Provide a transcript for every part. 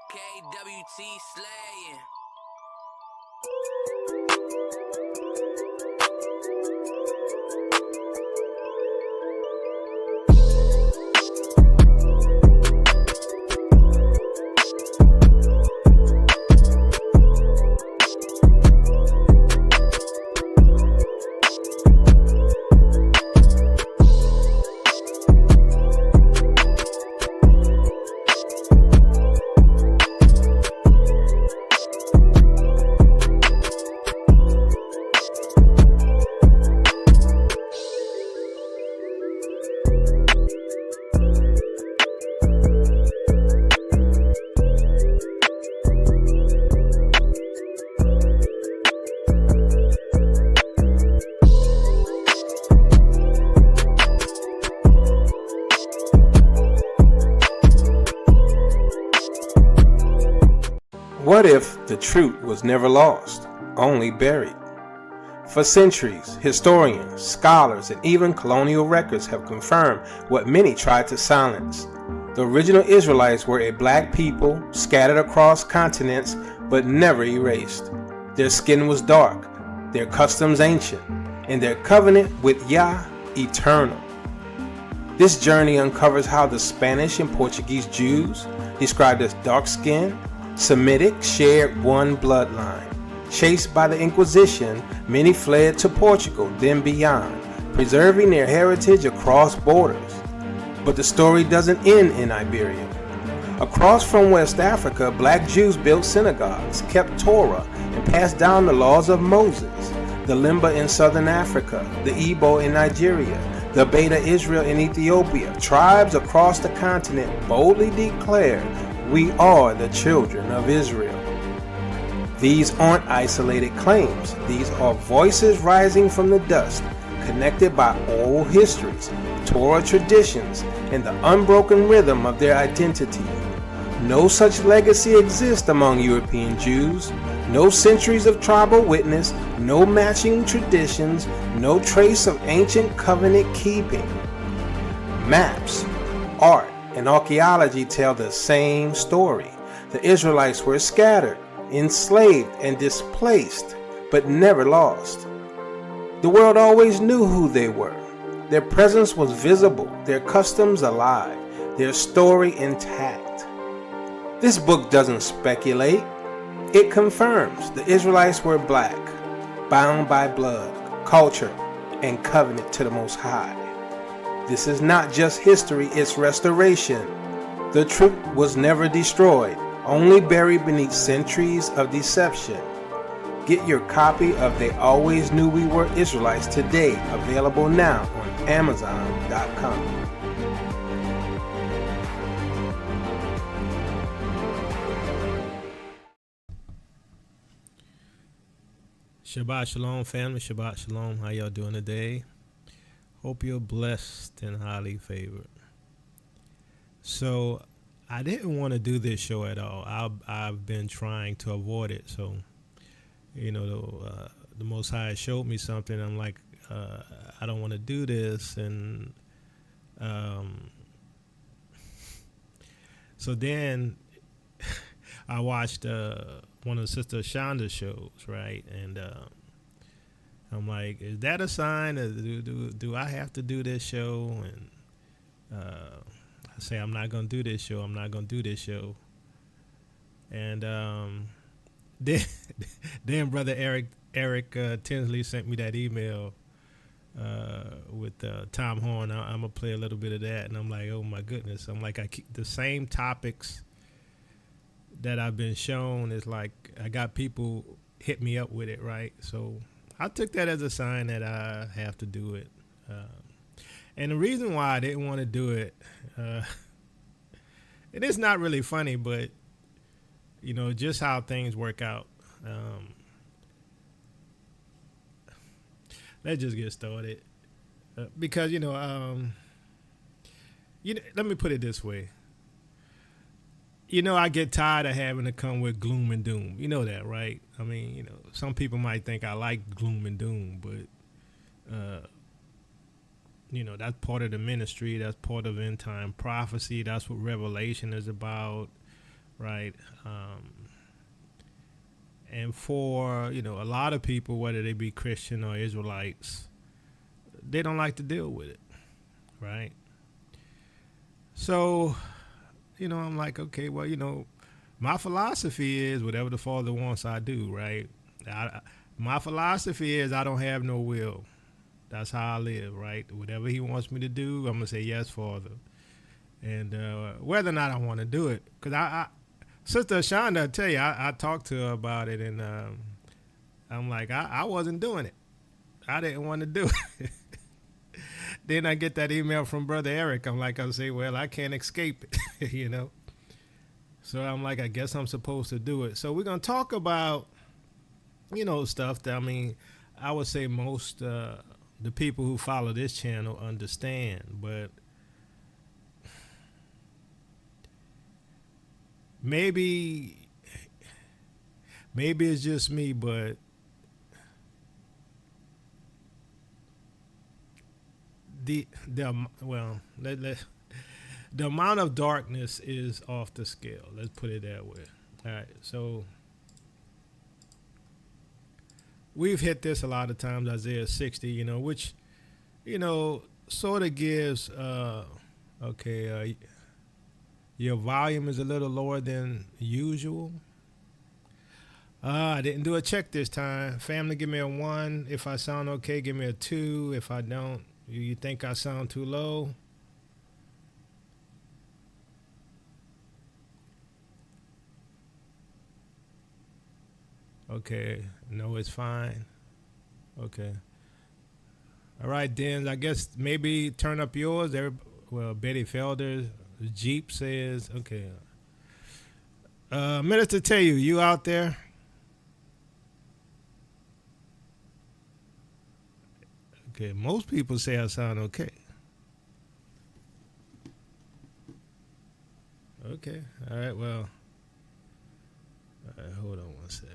KWT slaying. What if the truth was never lost, only buried? For centuries, historians, scholars, and even colonial records have confirmed what many tried to silence. The original Israelites were a black people scattered across continents but never erased. Their skin was dark, their customs ancient, and their covenant with Yah eternal. This journey uncovers how the Spanish and Portuguese Jews, described as dark-skinned, Semitic, shared one bloodline. Chased by the Inquisition, many fled to Portugal, then beyond, preserving their heritage across borders. But the story doesn't end in Iberia. Across from West Africa, black Jews built synagogues, kept Torah, and passed down the laws of Moses. The Limba in southern Africa, the Igbo in Nigeria, the Beta Israel in Ethiopia, tribes across the continent boldly declared, "We are the children of Israel." These aren't isolated claims. These are voices rising from the dust, connected by oral histories, Torah traditions, and the unbroken rhythm of their identity. No such legacy exists among European Jews. No centuries of tribal witness, no matching traditions, no trace of ancient covenant keeping. Maps, art, and archaeology tell the same story. The Israelites were scattered, enslaved, and displaced, but never lost. The world always knew who they were. Their presence was visible, their customs alive, their story intact. This book doesn't speculate. It confirms the Israelites were black, bound by blood, culture, and covenant to the Most High. This is not just history, it's restoration. The truth was never destroyed, only buried beneath centuries of deception. Get your copy of They Always Knew We Were Israelites today, available now on Amazon.com. Shabbat Shalom, family. Shabbat Shalom. How y'all doing today? Hope you're blessed and highly favored. So, I didn't want to do this show at all. I've been trying to avoid it. So, the Most High showed me something. I'm like, I don't want to do this. And so then I watched one of Sister Shonda's shows, right? And I'm like, is that a sign? Do I have to do this show? And I say, I'm not going to do this show. I'm not going to do this show. And then Brother Eric Tinsley sent me that email with Tom Horn. I'm going to play a little bit of that. And I'm like, oh, my goodness. I'm like, I keep the same topics that I've been shown. Is like I got people hit me up with it, right? So I took that as a sign that I have to do it. And the reason why I didn't want to do it, it is not really funny, but just how things work out. Let's just get started, because let me put it this way. I get tired of having to come with gloom and doom. You know that, right? I mean, some people might think I like gloom and doom, but that's part of the ministry. That's part of end time prophecy. That's what Revelation is about. right? And for a lot of people, whether they be Christian or Israelites, they don't like to deal with it, right? So, I'm like, okay, well, my philosophy is whatever the Father wants, I do, right? My philosophy is I don't have no will. That's how I live, right? Whatever He wants me to do, I'm gonna say yes, Father. And whether or not I want to do it, because Sister Shonda, I tell you, I talked to her about it, and I'm like, I wasn't doing it. I didn't want to do it. Then I get that email from Brother Eric. I'm like, I say, well, I can't escape it, So I'm like, I guess I'm supposed to do it. So we're gonna talk about, stuff that I would say most the people who follow this channel understand, but maybe it's just me, but the amount of darkness is off the scale. Let's put it that way. All right, so we've hit this a lot of times, Isaiah 60, which, sort of gives, your volume is a little lower than usual. I didn't do a check this time. Family, give me a 1. If I sound okay, give me a 2. If I don't, you think I sound too low? Okay, no, it's fine. Okay. All right, Dens, I guess maybe turn up yours. Well, Betty Felder, Jeep says, okay. Minister Teyu, you out there? Okay, most people say I sound okay. Okay, all right, well, hold on one sec.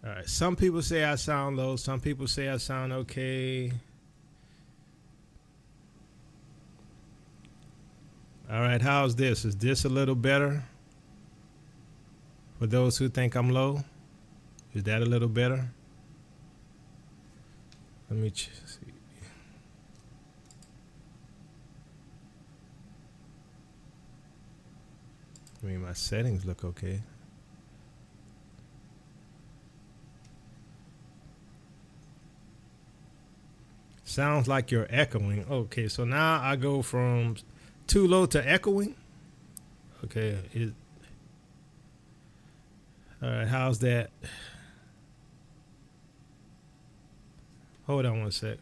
All right, some people say I sound low, some people say I sound okay. All right, how's this? Is this a little better? For those who think I'm low, is that a little better? Let me see. My settings look okay. Sounds like you're echoing. Okay, so now I go from too low to echoing. Okay. All right, how's that? Hold on one sec.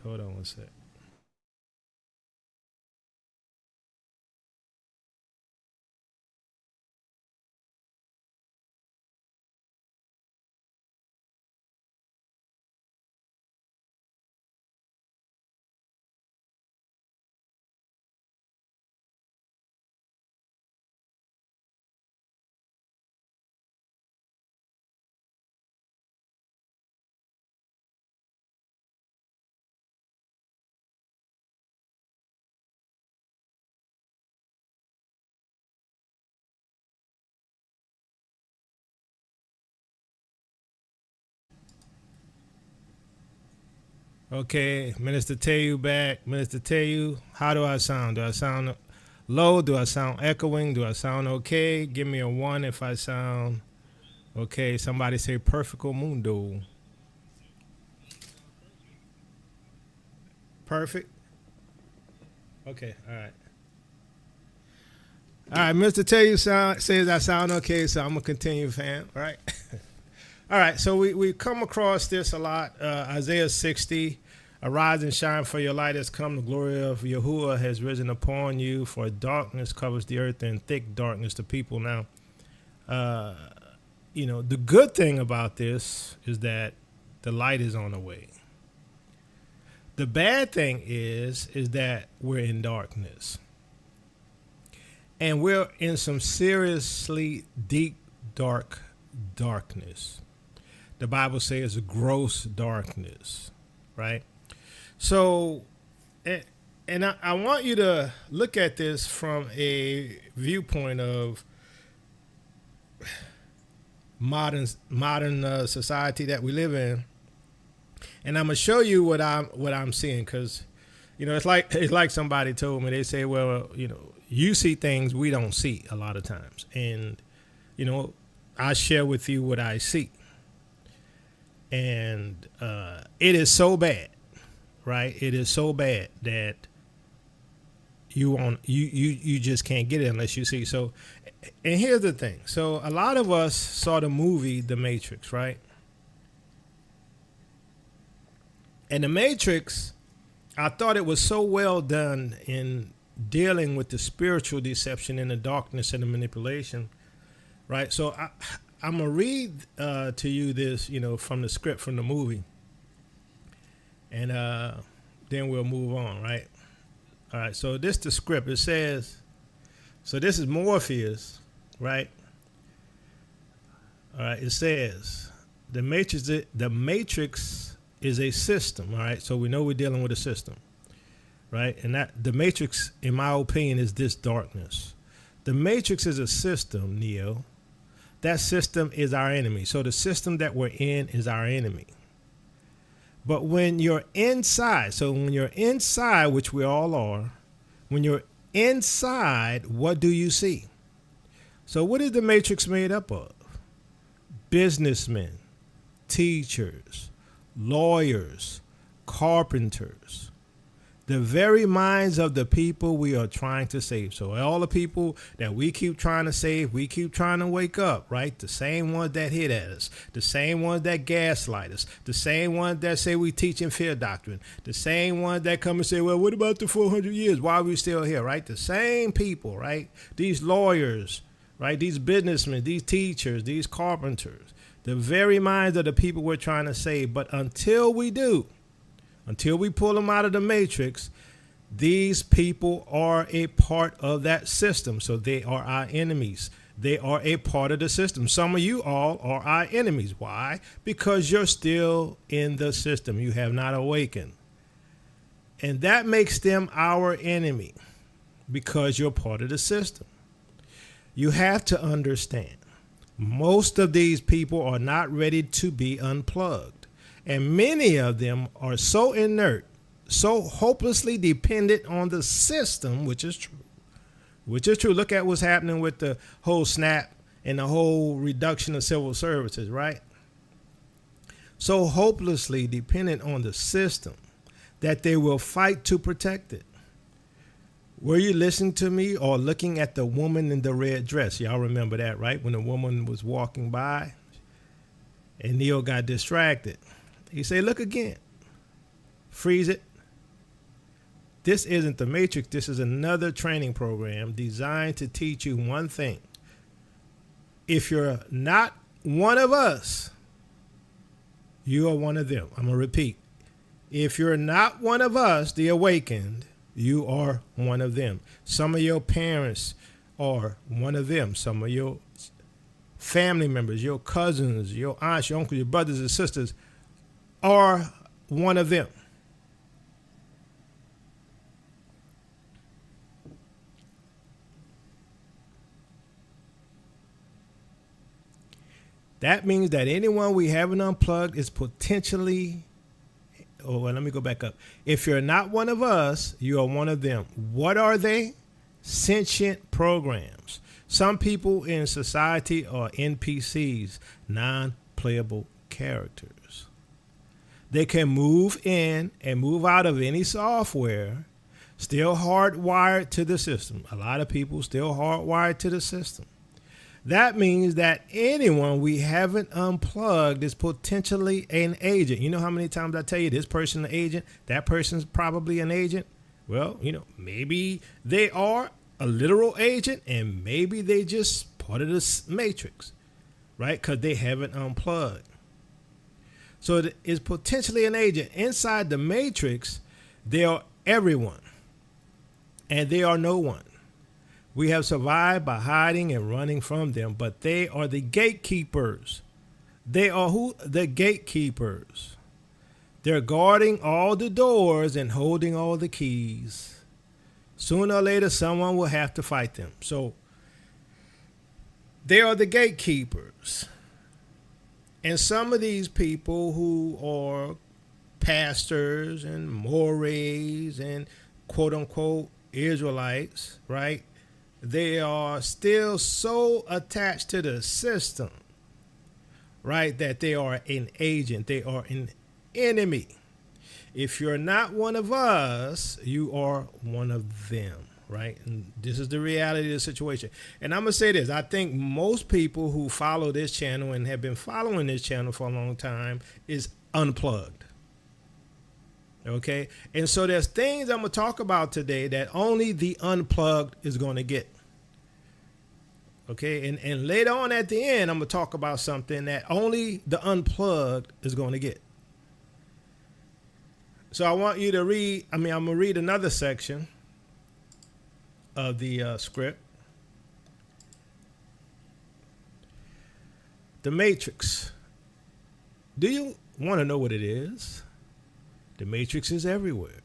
Okay, Minister Teyu back. Minister Teyu, how do I sound? Do I sound low? Do I sound echoing? Do I sound okay? Give me a 1 if I sound okay. Somebody say Perfecto Mundo. Perfect? Okay, all right. All right, Mr. Teyu says I sound okay, so I'm going to continue, fam. All right. All right, so we come across this a lot. Isaiah 60, arise and shine, for your light has come. The glory of Yahuwah has risen upon you. For darkness covers the earth, and thick darkness the people. Now, the good thing about this is that the light is on the way. The bad thing is that we're in darkness. And we're in some seriously deep, darkness. The Bible says gross darkness, right? So, and I want you to look at this from a viewpoint of modern society that we live in, and I'm gonna show you what I'm seeing, because it's like somebody told me. They say, well, you see things we don't see a lot of times, and I share with you what I see, and it is so bad, right? It is so bad that you just can't get it unless you see. So, and here's the thing. So a lot of us saw the movie The Matrix, right? And The Matrix, I thought it was so well done in dealing with the spiritual deception and the darkness and the manipulation, right? So I'm gonna read to you this, from the script from the movie, and then we'll move on, right? All right. So this the script. It says, so this is Morpheus, right? All right. It says the Matrix is a system. All right. So we know we're dealing with a system, right? And that the Matrix, in my opinion, is this darkness. The Matrix is a system, Neo. That system is our enemy. So the system that we're in is our enemy. But when you're inside, which we all are, when you're inside, what do you see? So what is the Matrix made up of? Businessmen, teachers, lawyers, carpenters, the very minds of the people we are trying to save. So all the people that we keep trying to save, we keep trying to wake up, right? The same ones that hit at us, the same ones that gaslight us, the same ones that say we teach in fear doctrine, the same ones that come and say, well, what about the 400 years? Why are we still here, right? The same people, right? These lawyers, right? These businessmen, these teachers, these carpenters, the very minds of the people we're trying to save. But until we pull them out of the Matrix, these people are a part of that system. So they are our enemies. They are a part of the system. Some of you all are our enemies. Why? Because you're still in the system. You have not awakened. And that makes them our enemy because you're part of the system. You have to understand, most of these people are not ready to be unplugged. And many of them are so inert, so hopelessly dependent on the system, which is true. Look at what's happening with the whole SNAP and the whole reduction of civil services, right? So hopelessly dependent on the system that they will fight to protect it. Were you listening to me or looking at the woman in the red dress? Y'all remember that, right? When the woman was walking by and Neo got distracted. He said, look again. Freeze it. This isn't the Matrix. This is another training program designed to teach you one thing. If you're not one of us, you are one of them. I'm going to repeat. If you're not one of us, the awakened, you are one of them. Some of your parents are one of them. Some of your family members, your cousins, your aunts, your uncles, your brothers and sisters are one of them. That means that anyone we haven't unplugged is potentially, let me go back up. If you're not one of us, you are one of them. What are they? Sentient programs. Some people in society are NPCs, non-playable characters. They can move in and move out of any software, still hardwired to the system. A lot of people still hardwired to the system. That means that anyone we haven't unplugged is potentially an agent. You know how many times I tell you this person an agent, that person's probably an agent? Well, maybe they are a literal agent and maybe they just part of this Matrix, right? Because they haven't unplugged. So it is potentially an agent. Inside the Matrix, they are everyone and they are no one. We have survived by hiding and running from them, but they are the gatekeepers. They are who? The gatekeepers. They're guarding all the doors and holding all the keys. Sooner or later, someone will have to fight them. So they are the gatekeepers. And some of these people who are pastors and mores and quote unquote Israelites, right? They are still so attached to the system, right, that they are an agent. They are an enemy. If you're not one of us, you are one of them, right? And this is the reality of the situation. And I'm going to say this. I think most people who follow this channel and have been following this channel for a long time is unplugged. Okay? And so there's things I'm going to talk about today that only the unplugged is going to get. Okay? And later on at the end, I'm going to talk about something that only the unplugged is going to get. So I want you to read, I'm going to read another section of the script. The Matrix. Do you want to know what it is? The Matrix is everywhere.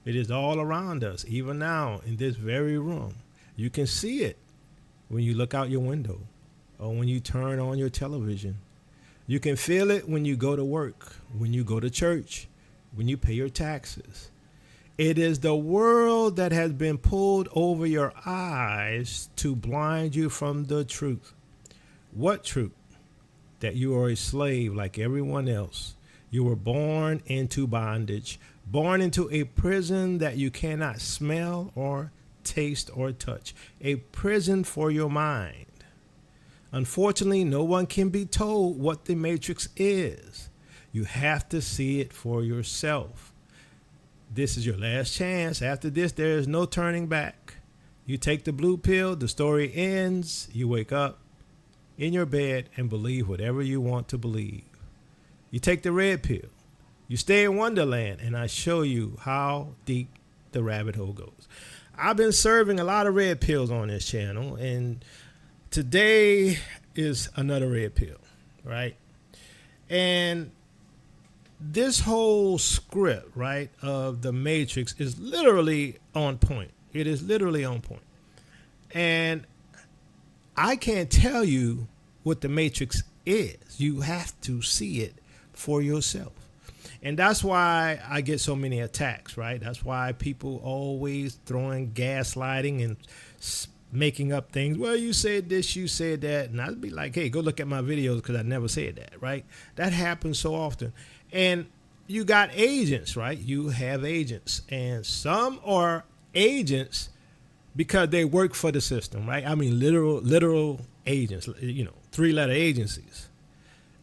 It is all around us, even now in this very room. You can see it when you look out your window or when you turn on your television. You can feel it when you go to work, when you go to church, when you pay your taxes. It is the world that has been pulled over your eyes to blind you from the truth. What truth? That you are a slave like everyone else. You were born into bondage, born into a prison that you cannot smell or taste or touch, a prison for your mind. Unfortunately, no one can be told what the Matrix is. You have to see it for yourself. This is your last chance. After this, there is no turning back. You take the blue pill, the story ends, you wake up in your bed and believe whatever you want to believe. You take the red pill, you stay in Wonderland, and I show you how deep the rabbit hole goes. I've been serving a lot of red pills on this channel, and today is another red pill, right? And this whole script, right, of the Matrix is literally on point. It is literally on point. And I can't tell you what the Matrix is. You have to see it for yourself. And that's why I get so many attacks, right? That's why people always throwing gaslighting and making up things. Well, you said this, you said that. And I'd be like, hey, go look at my videos because I never said that, right? That happens so often. And you got agents, right? You have agents. And some are agents because they work for the system, right? I mean, literal agents, you know, 3-letter agencies.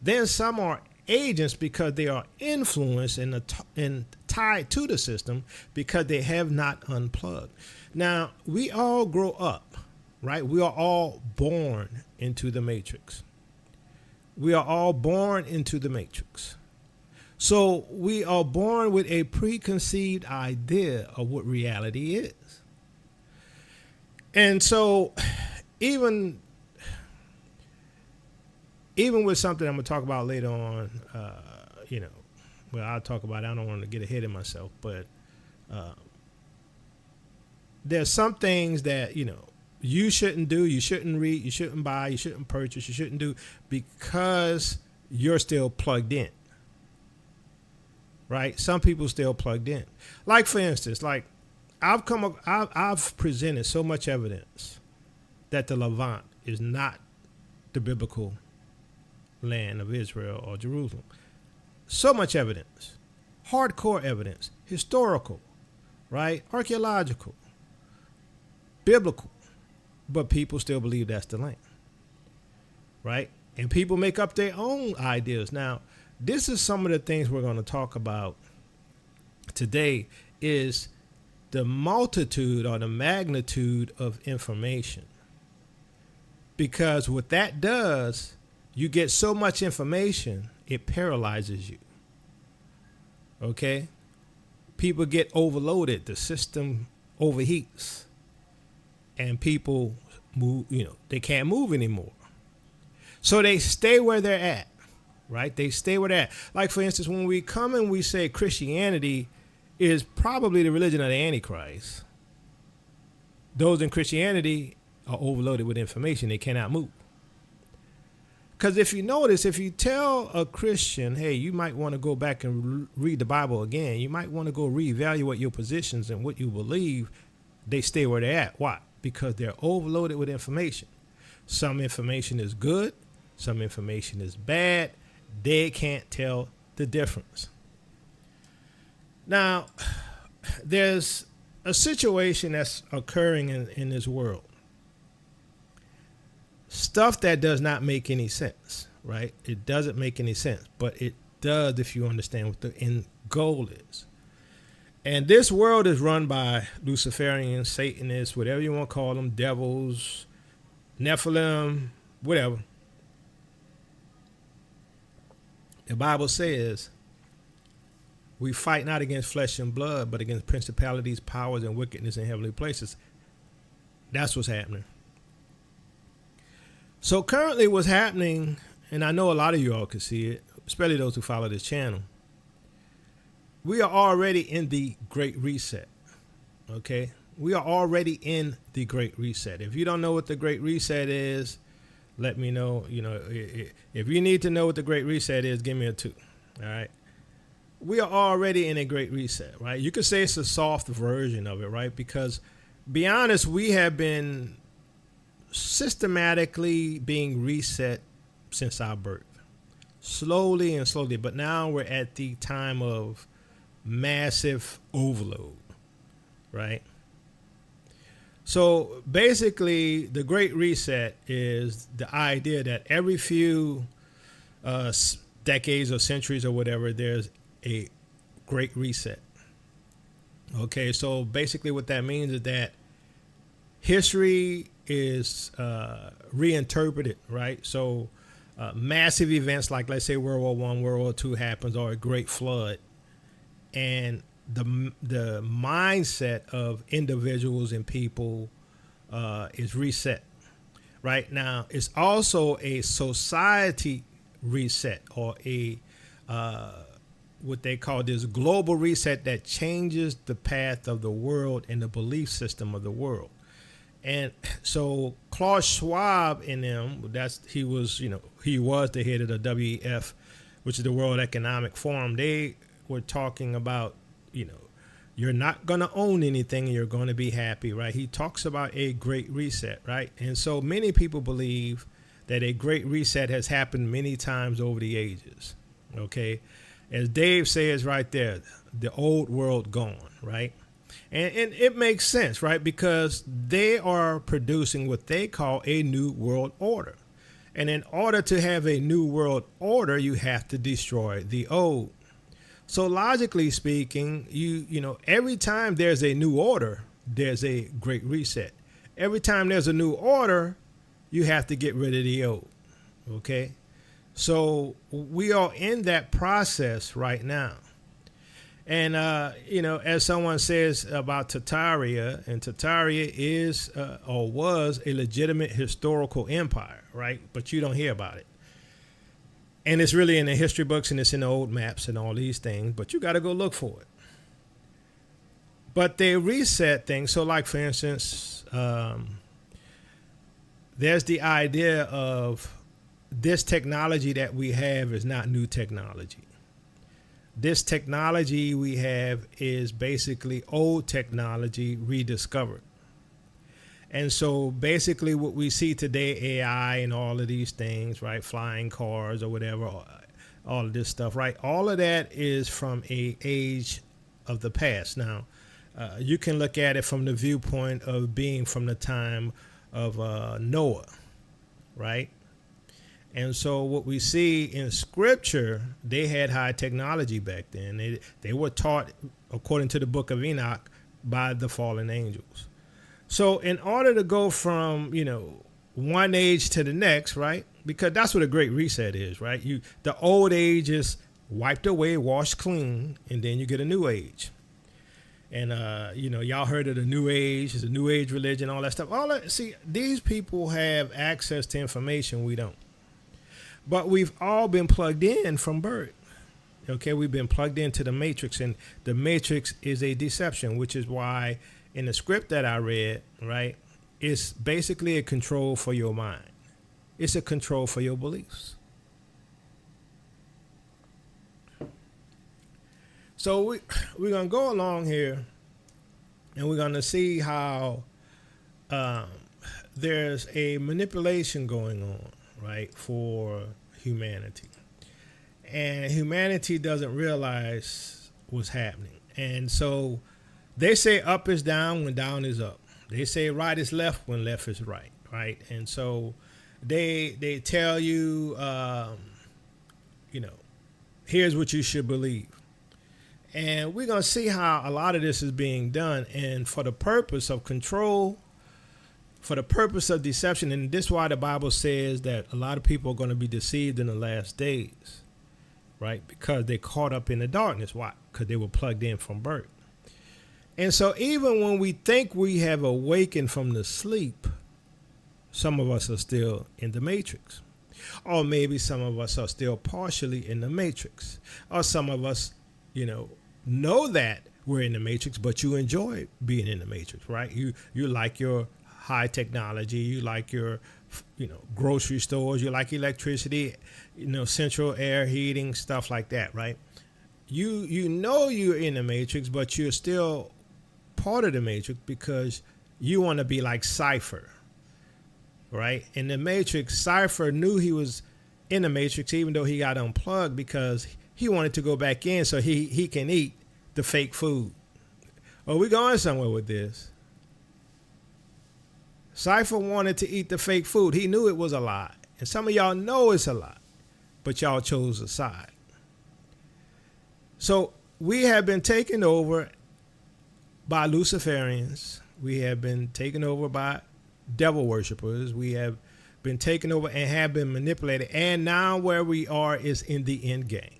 Then some are agents because they are influenced and tied to the system because they have not unplugged. Now, we all grow up, right? We are all born into the Matrix. We are all born into the Matrix. So we are born with a preconceived idea of what reality is. And so even with something I'm going to talk about later on, I'll talk about it. I don't want to get ahead of myself, but there's some things that, you shouldn't do, you shouldn't read, you shouldn't buy, you shouldn't purchase, you shouldn't do because you're still plugged in. Right? Some people still plugged in. Like, for instance, like I've presented so much evidence that the Levant is not the biblical land of Israel or Jerusalem. So much evidence, hardcore evidence, historical, right? Archaeological, biblical, but people still believe that's the land, right? And people make up their own ideas. Now, this is some of the things we're going to talk about today is the multitude or the magnitude of information. Because what that does, you get so much information, it paralyzes you. Okay? People get overloaded. The system overheats. And people move, they can't move anymore. So they stay where they're at. right? They stay with that. Like, for instance, when we come and we say Christianity is probably the religion of the Antichrist, those in Christianity are overloaded with information. They cannot move. Because if you notice, if you tell a Christian, hey, you might want to go back and read the Bible again, you might want to go reevaluate your positions and what you believe, they stay where they're at. Why? Because they're overloaded with information. Some information is good, some information is bad. They can't tell the difference. Now, there's a situation that's occurring in this world. Stuff that does not make any sense, right? It doesn't make any sense, but it does if you understand what the end goal is. And this world is run by Luciferians, Satanists, whatever you want to call them, devils, Nephilim, whatever. The Bible says we fight not against flesh and blood, but against principalities, powers, and wickedness in heavenly places. That's what's happening. So currently what's happening, and I know a lot of you all can see it, especially those who follow this channel, we are already in the Great Reset, okay? We are already in the Great Reset. If you don't know what the Great Reset is, let me know. You know, if you need to know what the Great Reset is, give me a 2, all right? We are already in a Great Reset, right? You could say it's a soft version of it, right? Because, be honest, we have been systematically being reset since our birth, slowly and slowly, but now we're at the time of massive overload, right? So basically the Great Reset is the idea that every few decades or centuries or whatever, there's a Great Reset. Okay, so basically what that means is that history is reinterpreted, right? So massive events like, let's say, World War I, World War II happens, or a great flood, and the mindset of individuals and people is reset. Right now, it's also a society reset, or a what they call this global reset that changes the path of the world and the belief system of the world. And so Klaus Schwab in them, he was the head of the WEF, which is the World Economic Forum. They were talking about, you're not going to own anything and you're going to be happy, right? He talks about a great reset, right? And so many people believe that a great reset has happened many times over the ages, okay? As Dave says right there, the old world gone, right? And it makes sense, right? Because they are producing what they call a new world order. And in order to have a new world order, you have to destroy the old. So logically speaking, every time there's a new order, there's a great reset. Every time there's a new order, you have to get rid of the old. Okay? So we are in that process right now. And, as someone says about Tartaria, and Tartaria is or was a legitimate historical empire, right? But you don't hear about it. And it's really in the history books and it's in the old maps and all these things, but you got to go look for it. But they reset things. So like, for instance, there's the idea of this technology that we have is not new technology. This technology we have is basically old technology rediscovered. And so basically what we see today, AI and all of these things, right? Flying cars or whatever, all of this stuff, right? All of that is from a age of the past. Now, you can look at it from the viewpoint of being from the time of Noah, right? And so what we see in scripture, they had high technology back then. They were taught, according to the book of Enoch, by the fallen angels. So in order to go from, one age to the next, right? Because that's what a great reset is, right? The old age is wiped away, washed clean, and then you get a new age. And, y'all heard of the new age, it's a new age religion, all that stuff. See, these people have access to information we don't. But we've all been plugged in from birth. Okay, we've been plugged into the matrix, and the matrix is a deception, which is why in the script that I read, right, it's basically a control for your mind. It's a control for your beliefs. So we're going to go along here, and we're going to see how there's a manipulation going on, right, for humanity. And humanity doesn't realize what's happening. And so they say up is down when down is up. They say right is left when left is right, right? And so they tell you, here's what you should believe. And we're going to see how a lot of this is being done. And for the purpose of control, for the purpose of deception, and this is why the Bible says that a lot of people are going to be deceived in the last days, right? Because they caught up in the darkness. Why? Because they were plugged in from birth. And so even when we think we have awakened from the sleep, some of us are still in the matrix. Or maybe some of us are still partially in the matrix. Or some of us, know that we're in the matrix, but you enjoy being in the matrix, right? You like your high technology, you like your grocery stores, you like electricity, central air heating, stuff like that, right? You're in the matrix, but you're still part of the matrix because you want to be like Cypher, right? In the matrix, Cypher knew he was in the matrix even though he got unplugged because he wanted to go back in so he can eat the fake food. Are we going somewhere with this? Cypher wanted to eat the fake food. He knew it was a lie. And some of y'all know it's a lie, but y'all chose a side. So we have been taken over by Luciferians. We have been taken over by devil worshipers. We have been taken over and have been manipulated. And now where we are is in the end game.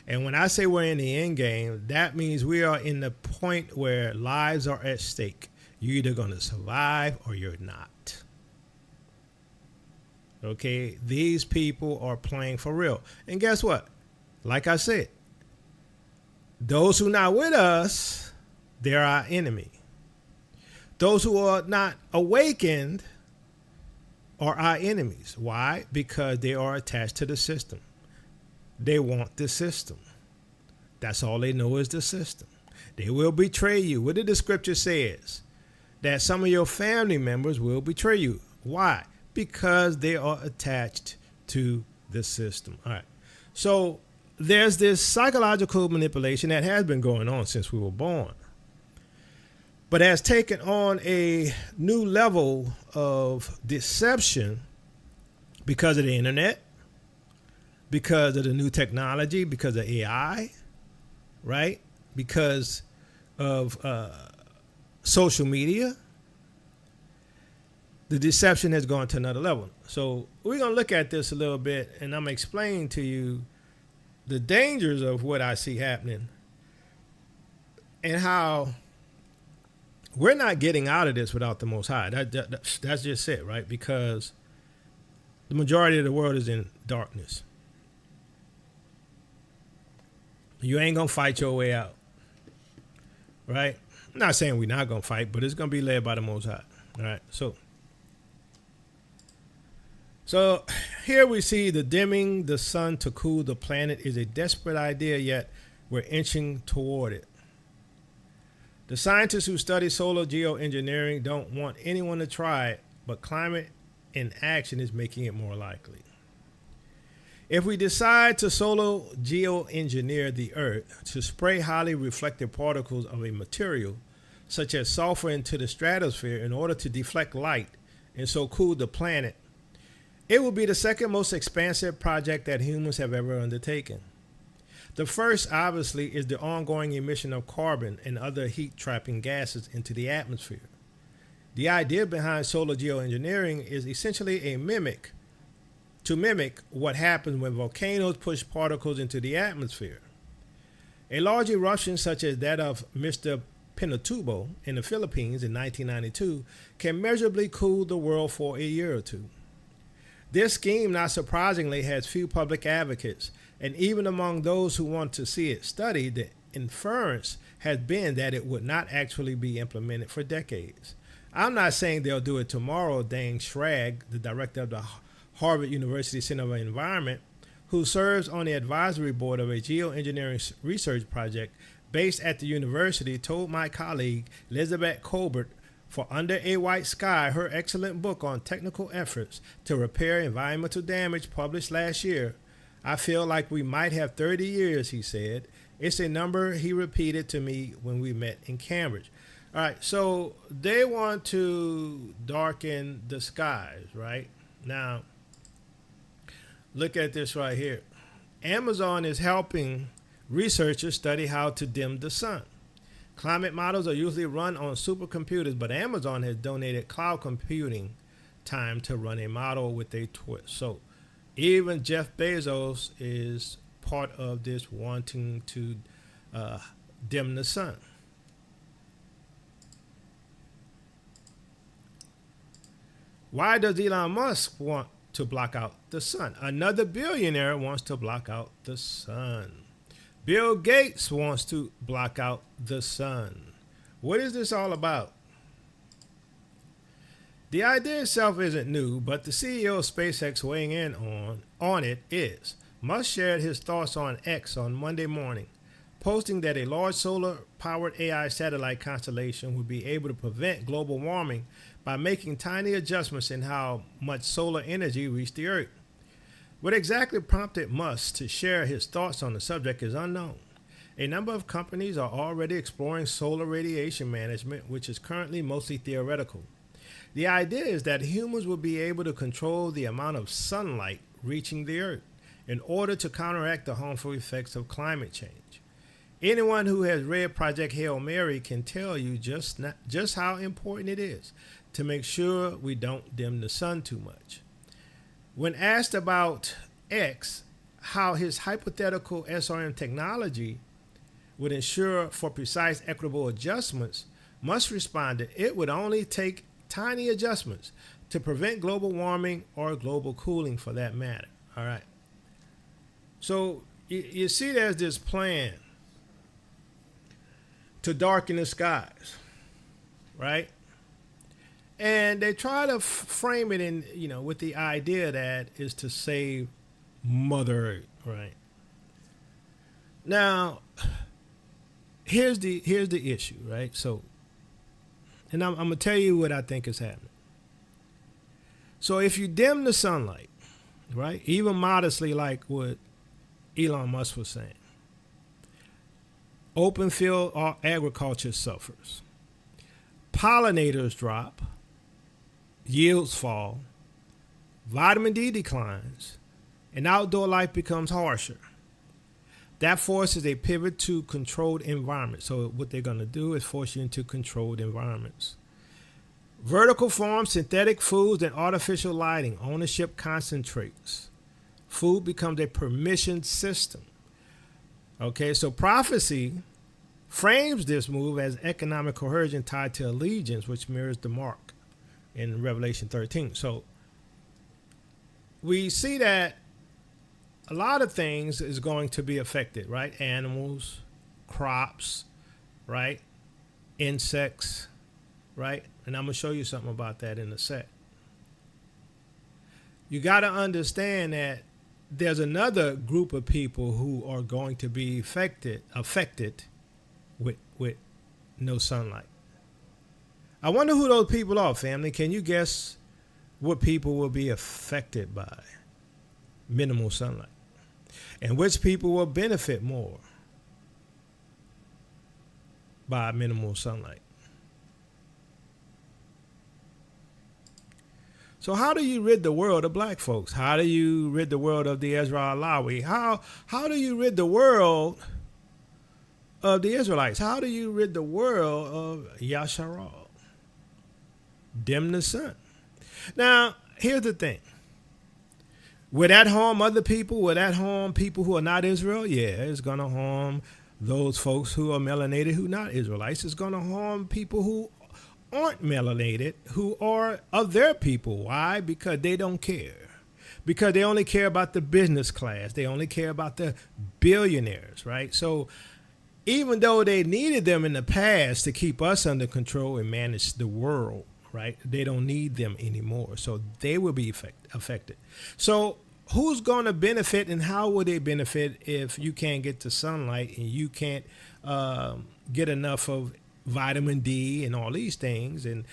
And when I say we're in the end game, that means we are in the point where lives are at stake. You're either going to survive or you're not. Okay, these people are playing for real. And guess what? Like I said, those who are not with us, they're our enemy. Those who are not awakened are our enemies. Why? Because they are attached to the system. They want the system. That's all they know is the system. They will betray you. What did the scripture says? That some of your family members will betray you. Why? Because they are attached to the system. All right. So there's this psychological manipulation that has been going on since we were born, but has taken on a new level of deception because of the internet, because of the new technology, because of AI, right? Because of social media. The deception has gone to another level. So we're going to look at this a little bit, and I'm explaining to you the dangers of what I see happening and how we're not getting out of this without the Most High. That's just it, right? Because the majority of the world is in darkness. You ain't going to fight your way out, right? I'm not saying we're not going to fight, but it's going to be led by the Most High, all right? So here we see the dimming the sun to cool the planet is a desperate idea, yet we're inching toward it. The scientists who study solar geoengineering don't want anyone to try it, but climate inaction is making it more likely. If we decide to solar geoengineer the Earth to spray highly reflective particles of a material, such as sulfur, into the stratosphere in order to deflect light and so cool the planet, it will be the second most expansive project that humans have ever undertaken. The first, obviously, is the ongoing emission of carbon and other heat-trapping gases into the atmosphere. The idea behind solar geoengineering is essentially to mimic what happens when volcanoes push particles into the atmosphere. A large eruption such as that of Mr. Pinatubo in the Philippines in 1992 can measurably cool the world for a year or two. This scheme, not surprisingly, has few public advocates, and even among those who want to see it studied, the inference has been that it would not actually be implemented for decades. I'm not saying they'll do it tomorrow. Dane Schrag, the director of the Harvard University Center for Environment, who serves on the advisory board of a geoengineering research project based at the university, told my colleague Elizabeth Colbert for Under a White Sky, her excellent book on technical efforts to repair environmental damage published last year. I feel like we might have 30 years, he said. It's a number he repeated to me when we met in Cambridge. All right, so they want to darken the skies, right? Now, look at this right here. Amazon is helping researchers study how to dim the sun. Climate models are usually run on supercomputers, but Amazon has donated cloud computing time to run a model with a twist. So even Jeff Bezos is part of this wanting to dim the sun. Why does Elon Musk want to block out the sun? Another billionaire wants to block out the sun. Bill Gates wants to block out the sun. What is this all about? The idea itself isn't new, but the CEO of SpaceX weighing in on it is. Musk shared his thoughts on X on Monday morning, posting that a large solar-powered AI satellite constellation would be able to prevent global warming by making tiny adjustments in how much solar energy reached the Earth. What exactly prompted Musk to share his thoughts on the subject is unknown. A number of companies are already exploring solar radiation management, which is currently mostly theoretical. The idea is that humans will be able to control the amount of sunlight reaching the Earth in order to counteract the harmful effects of climate change. Anyone who has read Project Hail Mary can tell you just how important it is to make sure we don't dim the sun too much. When asked about X, how his hypothetical SRM technology would ensure for precise equitable adjustments, Musk responded, it would only take tiny adjustments to prevent global warming or global cooling for that matter. All right. So you see there's this plan to darken the skies, right? And they try to frame it in, with the idea that is to save Mother Earth, right? Now, here's the issue, right? So, and I'm gonna tell you what I think is happening. So, if you dim the sunlight, right, even modestly, like what Elon Musk was saying, open field agriculture suffers, pollinators drop, yields fall, vitamin D declines, and outdoor life becomes harsher. That forces a pivot to controlled environments. So what they're going to do is force you into controlled environments. Vertical farms, synthetic foods, and artificial lighting. Ownership concentrates. Food becomes a permission system. Okay, so prophecy frames this move as economic coercion tied to allegiance, which mirrors the mark in Revelation 13. So we see that a lot of things is going to be affected, right? Animals, crops, right? Insects, right? And I'm going to show you something about that in a sec. You got to understand that there's another group of people who are going to be affected with no sunlight. I wonder who those people are, family. Can you guess what people will be affected by minimal sunlight? And which people will benefit more by minimal sunlight? So how do you rid the world of black folks? How do you rid the world of the Ezra Alawi? How do you rid the world of the Israelites? How do you rid the world of Yasharal? Dim the sun. Now, here's the thing. Will that harm other people? Will that harm people who are not Israel? Yeah, it's going to harm those folks who are melanated who are not Israelites. It's going to harm people who aren't melanated, who are of their people. Why? Because they don't care. because they only care about the business class. They only care about the billionaires, right? So even though they needed them in the past to keep us under control and manage the world, right? They don't need them anymore. So they will be affected. So who's going to benefit, and how will they benefit if you can't get to sunlight and you can't get enough of vitamin D and all these things, and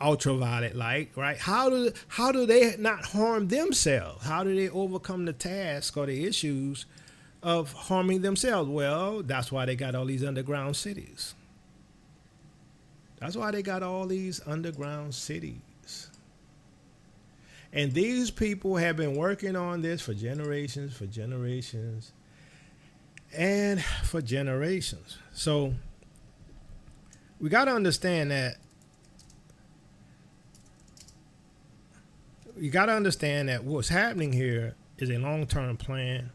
ultraviolet light, right? How do they not harm themselves? How do they overcome the task or the issues of harming themselves? Well, that's why they got all these underground cities. That's why they got all these underground cities. And these people have been working on this for generations, and for generations. So we got to understand that. You got to understand that what's happening here is a long-term plan,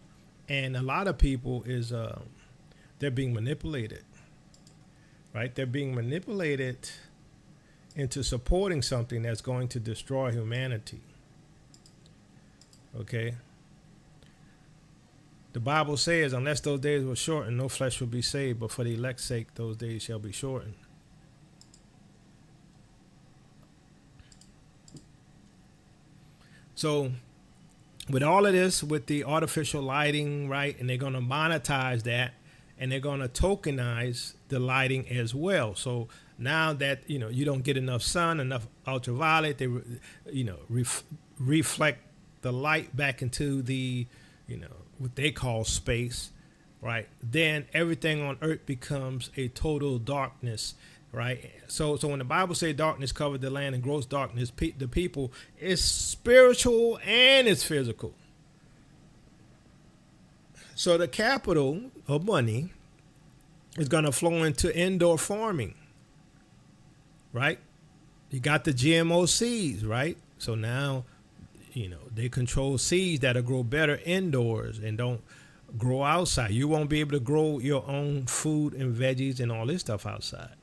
and a lot of people is they're being manipulated, right? They're being manipulated into supporting something that's going to destroy humanity. Okay. The Bible says, unless those days were shortened, no flesh will be saved, but for the elect's sake, those days shall be shortened. So with all of this, with the artificial lighting, right, and they're going to monetize that, and they're going to tokenize the lighting as well. So now that, you don't get enough sun, enough ultraviolet, they, reflect the light back into the, what they call space, right? Then everything on earth becomes a total darkness, right? So when the Bible says darkness covered the land and gross darkness, the people, it's spiritual and it's physical. So the capital of money is going to flow into indoor farming, right? You got the GMO seeds, right? So now, they control seeds that'll grow better indoors and don't grow outside. You won't be able to grow your own food and veggies and all this stuff outside.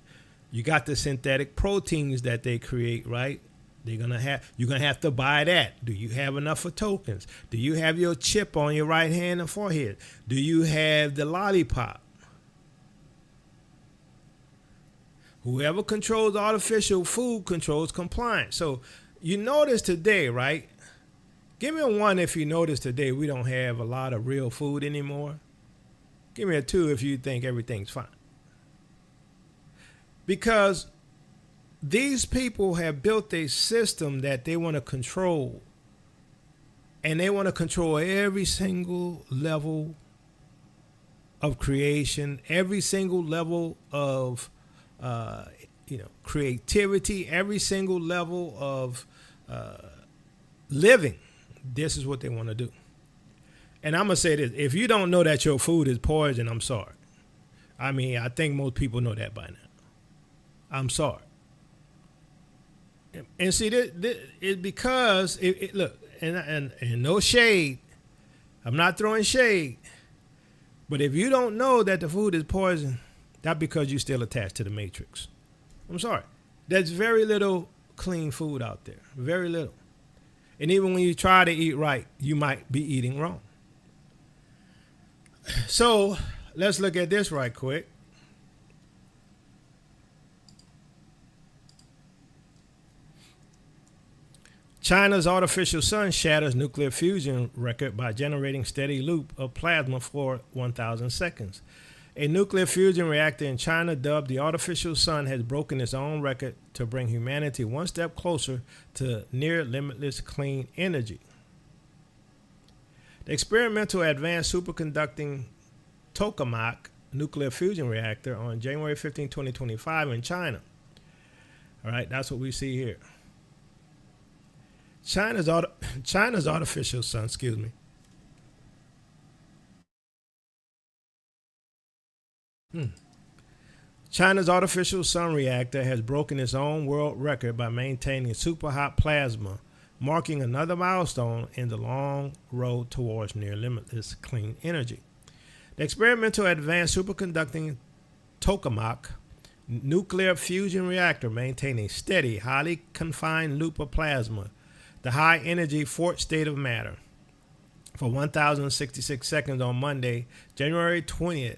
You got the synthetic proteins that they create, right? You're gonna have to buy that. Do you have enough for tokens? Do you have your chip on your right hand and forehead? Do you have the lollipop? Whoever controls artificial food controls compliance. So you notice today, right? Give me a 1 if you notice today we don't have a lot of real food anymore. Give me a 2 if you think everything's fine. Because these people have built a system that they want to control. And they want to control every single level of creation, every single level of creativity, every single level of living. This is what they want to do. And I'm going to say this. If you don't know that your food is poison, I'm sorry. I mean, I think most people know that by now. I'm sorry. And see, this is because, look, and no shade. I'm not throwing shade. But if you don't know that the food is poison, that's because you're still attached to the matrix. I'm sorry. There's very little clean food out there. Very little. And even when you try to eat right, you might be eating wrong. So let's look at this right quick. China's artificial sun shatters nuclear fusion record by generating steady loop of plasma for 1,000 seconds. A nuclear fusion reactor in China, dubbed the artificial sun, has broken its own record to bring humanity one step closer to near limitless clean energy. The experimental advanced superconducting tokamak nuclear fusion reactor on January 15, 2025 in China. All right, that's what we see here. China's artificial sun, China's artificial sun reactor has broken its own world record by maintaining super hot plasma, marking another milestone in the long road towards near limitless clean energy. The experimental advanced superconducting tokamak nuclear fusion reactor maintained a steady, highly confined loop of plasma the high energy fourth state of matter for 1,066 seconds on Monday, January 20th,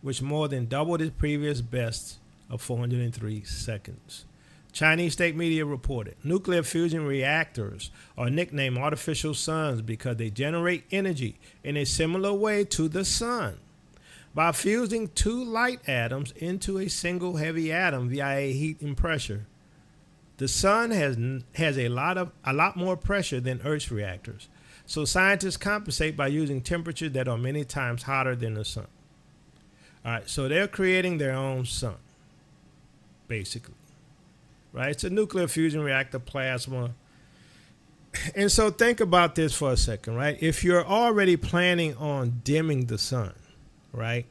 which more than doubled its previous best of 403 seconds. Chinese state media reported nuclear fusion reactors are nicknamed artificial suns because they generate energy in a similar way to the sun. By fusing two light atoms into a single heavy atom via heat and pressure, the sun has a lot more pressure than Earth's reactors. So scientists compensate by using temperatures that are many times hotter than the sun. All right, so they're creating their own sun, basically. Right? It's a nuclear fusion reactor plasma. And so think about this for a second, right? If you're already planning on dimming the sun, right?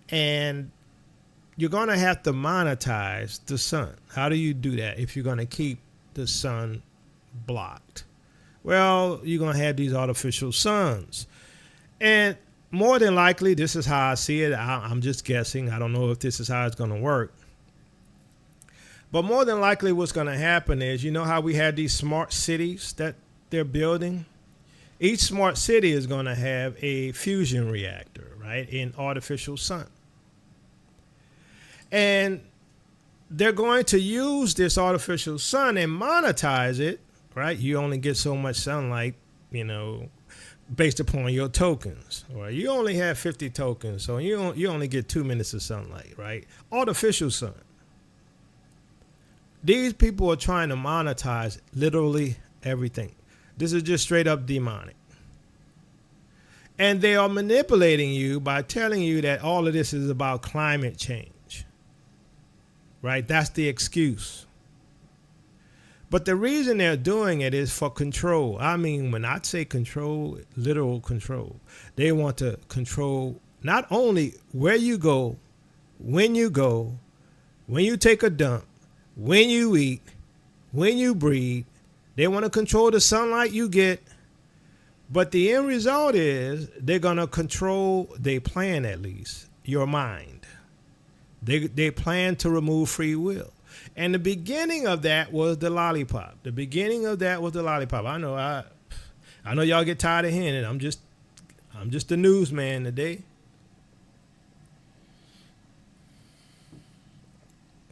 And you're going to have to monetize the sun. How do you do that if you're going to keep the sun blocked? Well, you're going to have these artificial suns. And more than likely, this is how I see it. I'm just guessing. I don't know if this is how it's going to work. But more than likely what's going to happen is, you know how we have these smart cities that they're building? Each smart city is going to have a fusion reactor, right? An artificial sun. And they're going to use this artificial sun and monetize it, right? You only get so much sunlight, you know, based upon your tokens. Right? You only have 50 tokens, so you only get 2 minutes of sunlight, right? Artificial sun. These people are trying to monetize literally everything. This is just straight up demonic. And they are manipulating you by telling you that all of this is about climate change. Right? That's the excuse. But the reason they're doing it is for control. I mean, when I say control, literal control. They want to control not only where you go, when you take a dump, when you eat, when you breathe. They want to control the sunlight you get. But the end result is they're going to control, they plan at least, your mind. They plan to remove free will. And the beginning of that was the lollipop. I know y'all get tired of hearing it. I'm just the newsman today.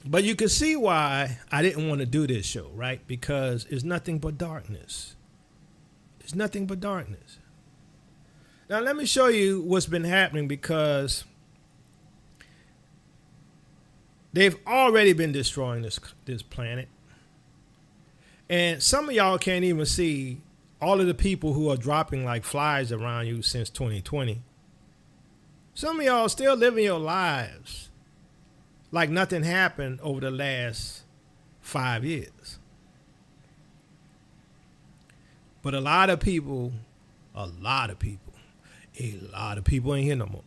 But you can see why I didn't want to do this show, right? Because it's nothing but darkness. It's nothing but darkness. Now, let me show you what's been happening, because they've already been destroying this planet. And some of y'all can't even see all of the people who are dropping like flies around you since 2020. Some of y'all still living your lives like nothing happened over the last 5 years. But a lot of people ain't here no more.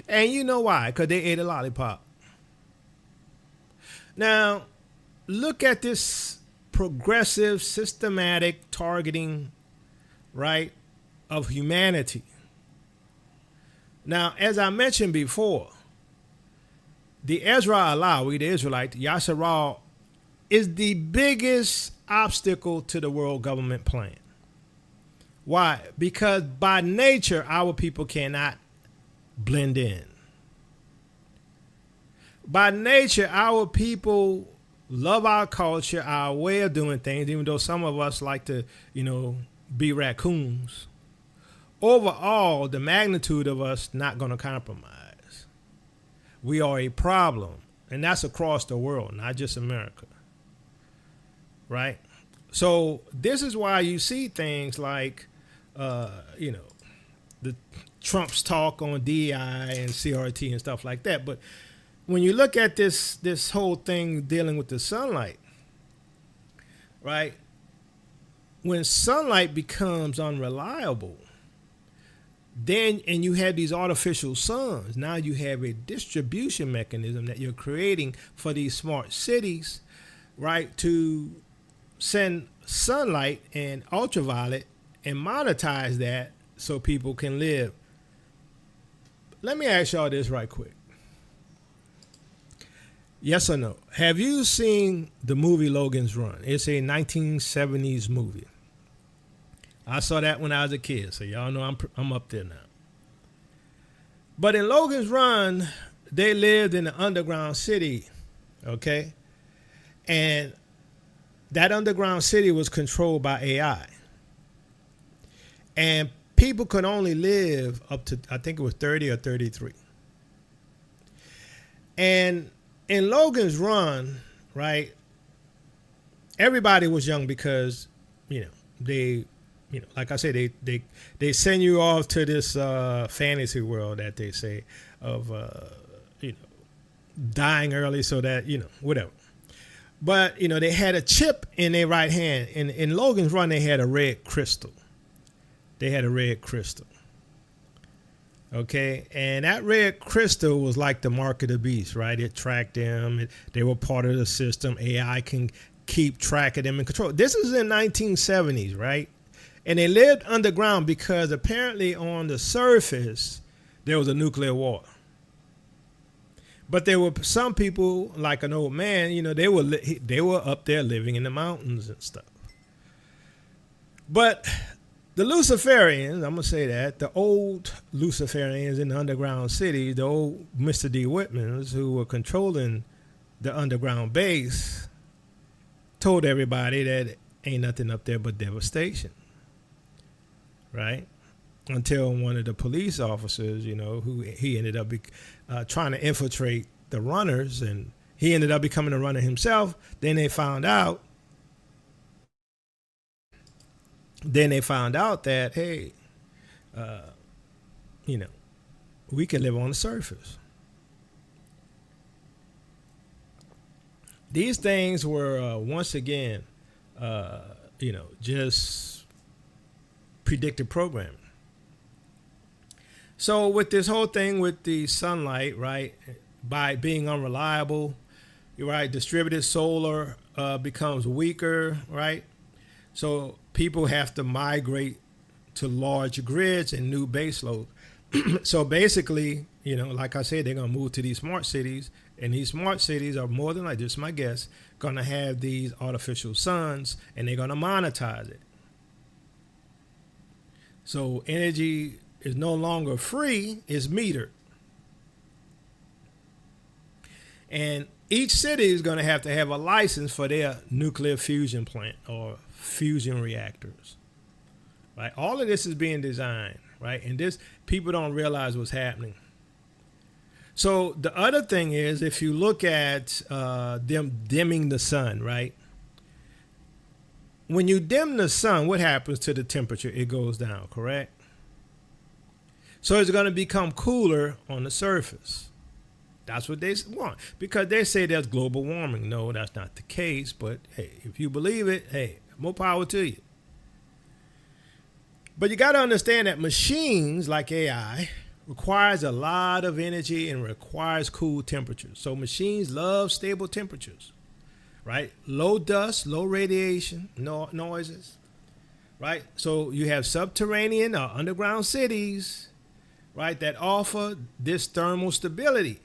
And you know why? Because they ate a lollipop. Now, look at this progressive, systematic targeting, right, of humanity. Now, as I mentioned before, the Ezra Alawi, the Israelite, Yasharal, is the biggest obstacle to the world government plan. Why? Because by nature, our people cannot blend in. By nature, our people love our culture, our way of doing things, even though some of us like to, be raccoons. Overall, the magnitude of us not going to compromise. We are a problem, and that's across the world, not just America. Right? So this is why you see things like, the Trump's talk on DEI and CRT and stuff like that. But when you look at this whole thing dealing with the sunlight, right? When sunlight becomes unreliable, then, and you have these artificial suns, now you have a distribution mechanism that you're creating for these smart cities, right? To send sunlight and ultraviolet and monetize that so people can live. Let me ask y'all this right quick. Yes or no? Have you seen the movie Logan's Run? It's a 1970s movie. I saw that when I was a kid, so y'all know I'm up there now. But in Logan's Run, they lived in an underground city, okay? And that underground city was controlled by AI. And people could only live up to, I think it was 30 or 33. And in Logan's Run, right, everybody was young because, they, like I said, they send you off to this fantasy world that they say of, dying early so that, whatever. But, they had a chip in their right hand. In Logan's Run, they had a red crystal. They had a red crystal. Okay, and that red crystal was like the mark of the beast, right? It tracked them. They were part of the system. AI can keep track of them and control. This is in 1970s, right? And they lived underground because apparently on the surface, there was a nuclear war. But there were some people, like an old man, they were up there living in the mountains and stuff. But the Luciferians, I'm going to say that, the old Luciferians in the underground cities, the old Mr. D. Whitmans who were controlling the underground base, told everybody that ain't nothing up there but devastation, right? Until one of the police officers, who he ended up trying to infiltrate the runners, and he ended up becoming a runner himself. Then they found out that, hey, we can live on the surface. These things were, once again, just predictive programming. So with this whole thing with the sunlight, right, by being unreliable, right, distributed solar becomes weaker, right? So people have to migrate to large grids and new base load. So basically, like I said, they're going to move to these smart cities, and these smart cities are more than likely, just my guess, going to have these artificial suns, and they're going to monetize it. So energy is no longer free, it's metered. And each city is going to have a license for their nuclear fusion plant or fusion reactors, right? All of this is being designed, right? And this, people don't realize what's happening. So the other thing is, if you look at them dimming the sun, right? When you dim the sun, what happens to the temperature? It goes down, correct? So it's going to become cooler on the surface. That's what they want, because they say there's global warming. No, that's not the case. But hey, if you believe it, hey, more power to you. But you got to understand that machines like AI requires a lot of energy and requires cool temperatures. So machines love stable temperatures, right? Low dust, low radiation, no noises, right? So you have subterranean or underground cities, right, that offer this thermal stability,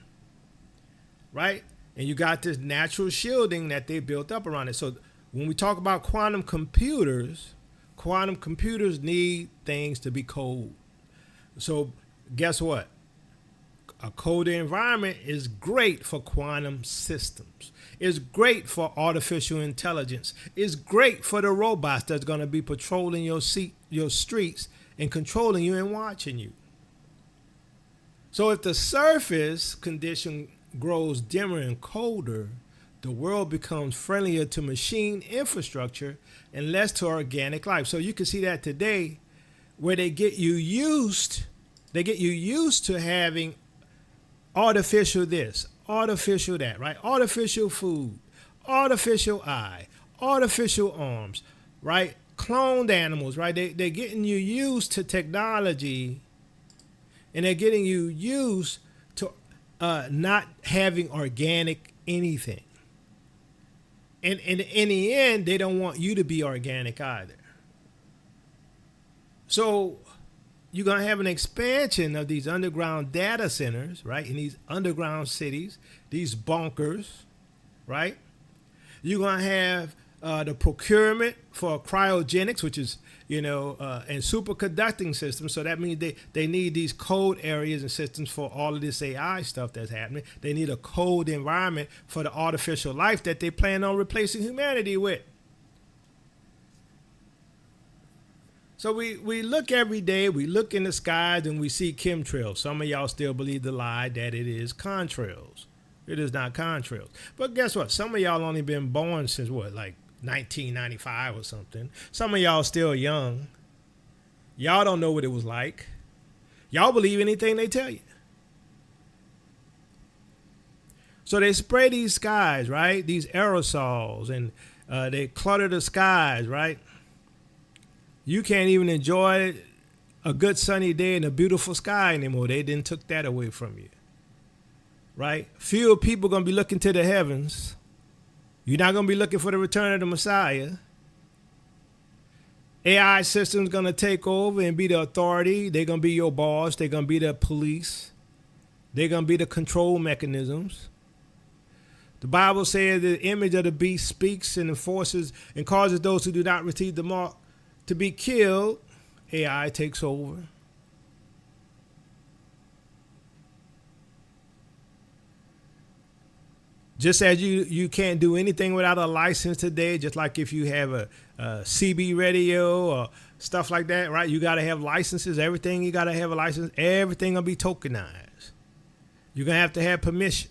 right? And you got this natural shielding that they built up around it. So when we talk about quantum computers need things to be cold. So guess what? A colder environment is great for quantum systems. It's great for artificial intelligence. It's great for the robots that's going to be patrolling your streets and controlling you and watching you. So if the surface condition grows dimmer and colder, the world becomes friendlier to machine infrastructure and less to organic life. So you can see that today, where they get you used to having artificial this, artificial that, right? Artificial food, artificial eye, artificial arms, right? Cloned animals, right? They're getting you used to technology, and they're getting you used to not having organic anything. And in the end, they don't want you to be organic either. So you're going to have an expansion of these underground data centers, right? In these underground cities, these bunkers, right? You're going to have the procurement for cryogenics, which is, and superconducting systems. So that means they need these cold areas and systems for all of this AI stuff that's happening. They need a cold environment for the artificial life that they plan on replacing humanity with. So we look every day, we look in the skies and we see chemtrails. Some of y'all still believe the lie that it is contrails. It is not contrails. But guess what? Some of y'all only been born since like 1995 or something. Some of y'all still young. Y'all don't know what it was like. Y'all believe anything they tell you. So they spray these skies, right? These aerosols, and they clutter the skies, right? You can't even enjoy a good sunny day in a beautiful sky anymore. They didn't took that away from you, right? Fewer people going to be looking to the heavens. You're not going to be looking for the return of the Messiah. AI systems going to take over and be the authority. They're going to be your boss. They're going to be the police. They're going to be the control mechanisms. The Bible says the image of the beast speaks and enforces and causes those who do not receive the mark to be killed. AI takes over. Just as you can't do anything without a license today, just like if you have a CB radio or stuff like that, right? You got to have licenses. Everything you got to have a license. Everything going to be tokenized. You're going to have permission.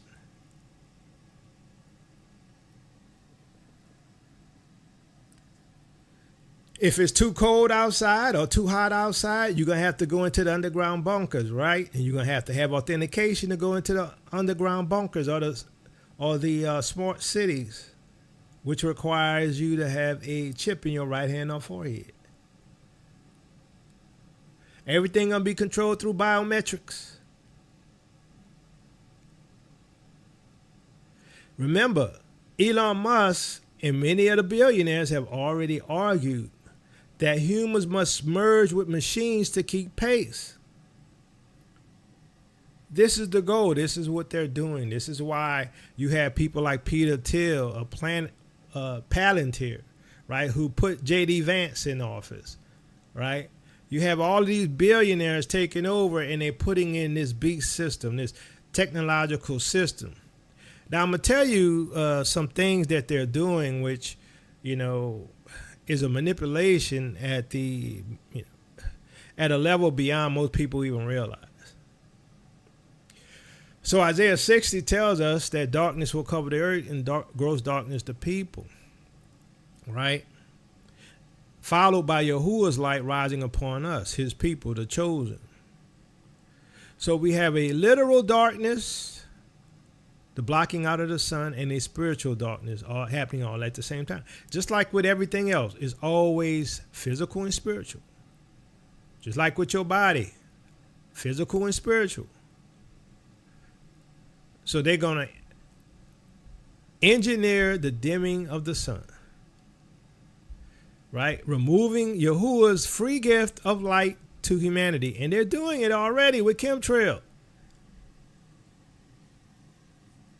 If it's too cold outside or too hot outside, you're going to have to go into the underground bunkers, right? And you're going to have authentication to go into the underground bunkers or the smart cities, which requires you to have a chip in your right hand or forehead. Everything going to be controlled through biometrics. Remember, Elon Musk and many of the billionaires have already argued that humans must merge with machines to keep pace. This is the goal. This is what they're doing. This is why you have people like Peter Thiel, Palantir, right, who put J.D. Vance in office, right? You have all of these billionaires taking over, and they're putting in this beast system, this technological system. Now, I'm going to tell you some things that they're doing, which, is a manipulation at at a level beyond most people even realize. So Isaiah 60 tells us that darkness will cover the earth and gross darkness the people, right? Followed by Yahuwah's light rising upon us, his people, the chosen. So we have a literal darkness, the blocking out of the sun, and a spiritual darkness all happening all at the same time. Just like with everything else, it's always physical and spiritual. Just like with your body, physical and spiritual. So they're going to engineer the dimming of the sun, right? Removing Yahuwah's free gift of light to humanity. And they're doing it already with chemtrail.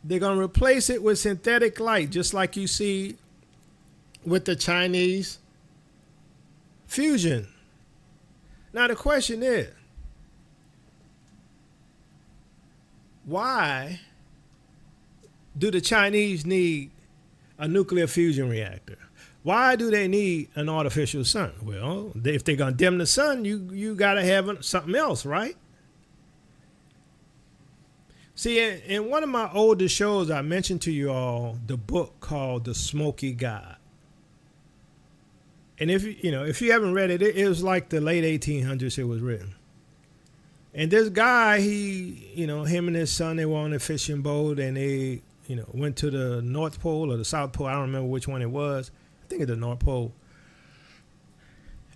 They're going to replace it with synthetic light, just like you see with the Chinese fusion. Now, the question is, why do the Chinese need a nuclear fusion reactor? Why do they need an artificial sun? Well, if they're going to dim the sun, you got to have something else, right? See, in one of my older shows, I mentioned to you all the book called The Smoky God. And if you haven't read it, it was like the late 1800s it was written. And this guy, him and his son, they were on a fishing boat, and they, went to the North Pole or the South Pole. I don't remember which one it was. I think it's the North Pole.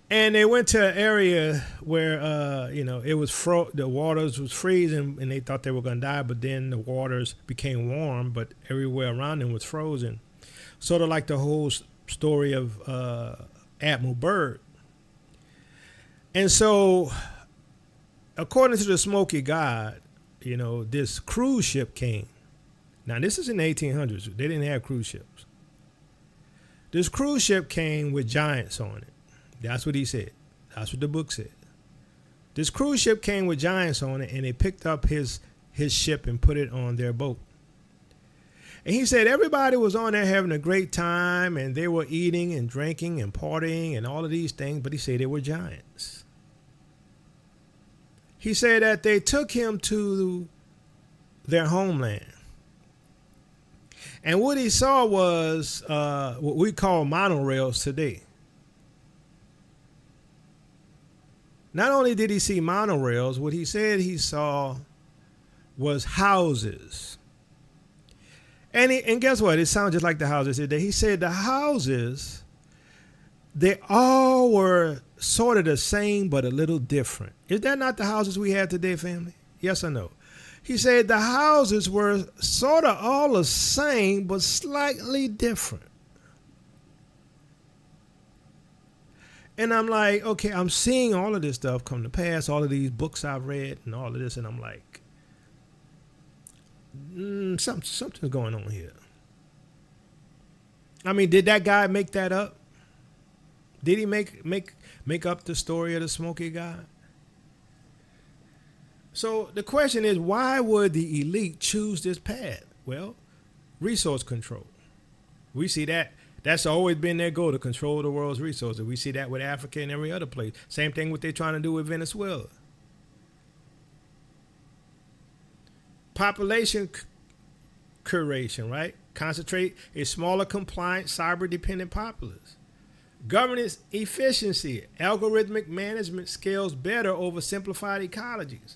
And they went to an area where, it was the waters was freezing, and they thought they were going to die. But then the waters became warm, but everywhere around them was frozen. Sort of like the whole story of Admiral Byrd. And so, according to the Smoky God, this cruise ship came Now, this is in the 1800s. They didn't have cruise ships. This cruise ship came with giants on it. That's what he said. That's what the book said. This cruise ship came with giants on it, and they picked up his ship and put it on their boat. And he said everybody was on there having a great time, and they were eating and drinking and partying and all of these things, but he said they were giants. He said that they took him to their homeland. And what he saw was what we call monorails today. Not only did he see monorails, what he said he saw was houses. And guess what? It sounds just like the houses today. He said the houses, they all were sort of the same but a little different. Is that not the houses we have today, family? Yes or no? He said the houses were sort of all the same but slightly different. And I'm like, okay, I'm seeing all of this stuff come to pass, all of these books I've read and all of this, and I'm like, something's going on here. I mean, did that guy make that up? Did he make up the story of the Smokey guy? So the question is, why would the elite choose this path? Well, resource control. We see that. That's always been their goal, to control the world's resources. We see that with Africa and every other place. Same thing what they're trying to do with Venezuela. Population curation, right? Concentrate a smaller, compliant, cyber-dependent populace. Governance efficiency. Algorithmic management scales better over simplified ecologies.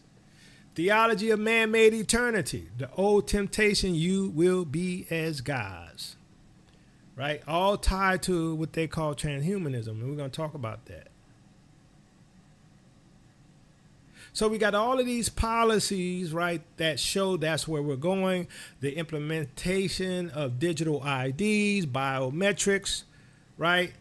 Theology of man-made eternity. The old temptation, you will be as gods. Right? All tied to what they call transhumanism. And we're going to talk about that. So we got all of these policies, right, that show that's where we're going. The implementation of digital IDs, biometrics, right?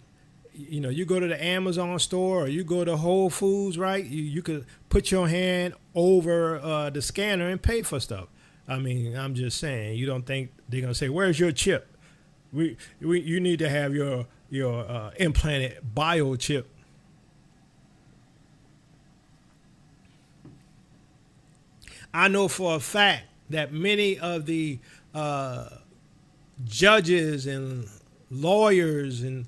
You know, you go to the Amazon store or you go to Whole Foods, right? You could put your hand over the scanner and pay for stuff. I mean, I'm just saying, you don't think they're going to say, where's your chip? You need to have your implanted biochip. I know for a fact that many of the judges and lawyers and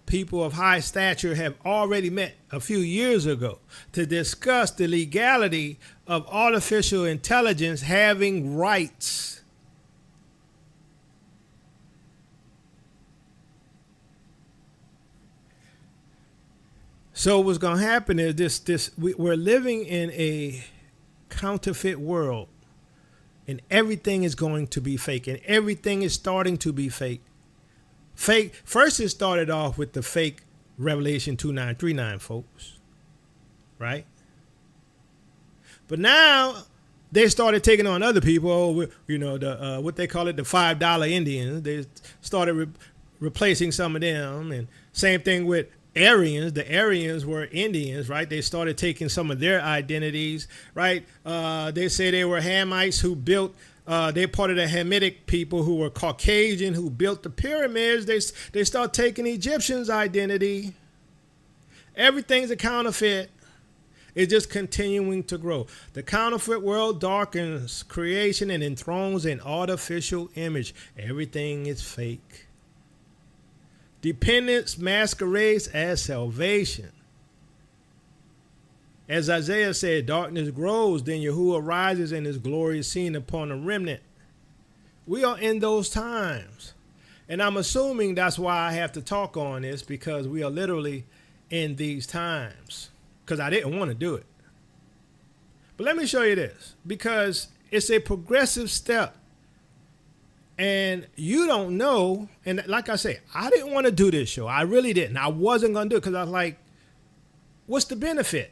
people of high stature have already met a few years ago to discuss the legality of artificial intelligence having rights. So what's going to happen is we're living in a counterfeit world, and everything is going to be fake, and everything is starting to be fake. First, it started off with the fake Revelation 2939, folks, right? But now they started taking on other people. You know, the what they call it, the $5 Indians. They started replacing some of them, and same thing with Aryans. The Aryans were Indians, right? They started taking some of their identities, right? They say they were Hamites who built, they're part of the Hamitic people who were Caucasian who built the pyramids. They start taking Egyptians' identity. Everything's a counterfeit. It's just continuing to grow. The counterfeit world darkens creation and enthrones an artificial image. Everything is fake. Dependence masquerades as salvation. As Isaiah said, darkness grows, then Yahuwah rises and his glory is seen upon a remnant. We are in those times. And I'm assuming that's why I have to talk on this, because we are literally in these times. Because I didn't want to do it. But let me show you this, because it's a progressive step. And you don't know, and like I say, I didn't want to do this show. I really didn't. I wasn't going to do it because I was like, what's the benefit?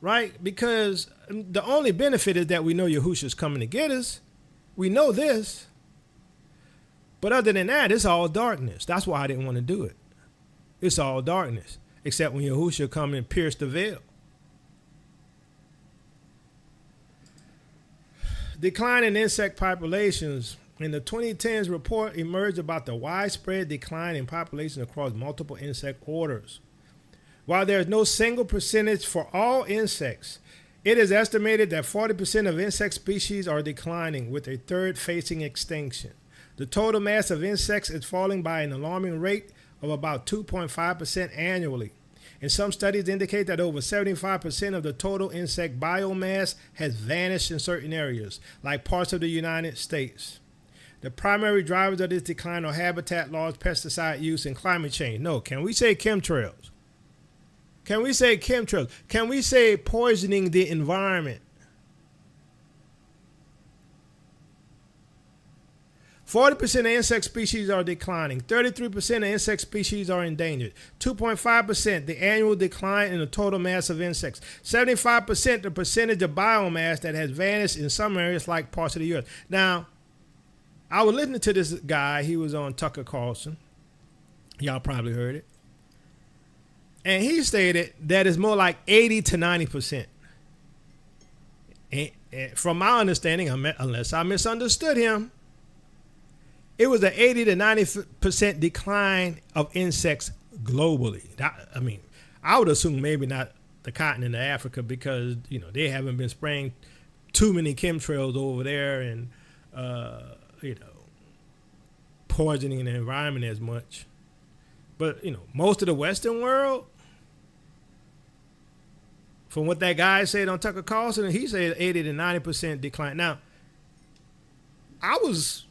Right? Because the only benefit is that we know Yahushua's coming to get us. We know this. But other than that, it's all darkness. That's why I didn't want to do it. It's all darkness, except when Yahushua come and pierce the veil. decline in insect populations. In the 2010s report emerged about the widespread decline in population across multiple insect orders. While there is no single percentage for all insects, it is estimated that 40% of insect species are declining, with a third facing extinction. The total mass of insects is falling by an alarming rate of about 2.5% annually. And some studies indicate that over 75% of the total insect biomass has vanished in certain areas, like parts of the United States. The primary drivers of this decline are habitat loss, pesticide use, and climate change. No, can we say chemtrails? Can we say chemtrails? Can we say poisoning the environment? 40% of insect species are declining. 33% of insect species are endangered. 2.5% the annual decline in the total mass of insects. 75% the percentage of biomass that has vanished in some areas like parts of the U.S. Now, I was listening to this guy. He was on Tucker Carlson. Y'all probably heard it. And he stated that it's more like 80 to 90%. And from my understanding, unless I misunderstood him, it was an 80 to 90% decline of insects globally. I mean, I would assume maybe not the continent of Africa because, you know, they haven't been spraying too many chemtrails over there and, you know, poisoning the environment as much. But, you know, most of the Western world, from what that guy said on Tucker Carlson, he said 80 to 90% decline. Now, I was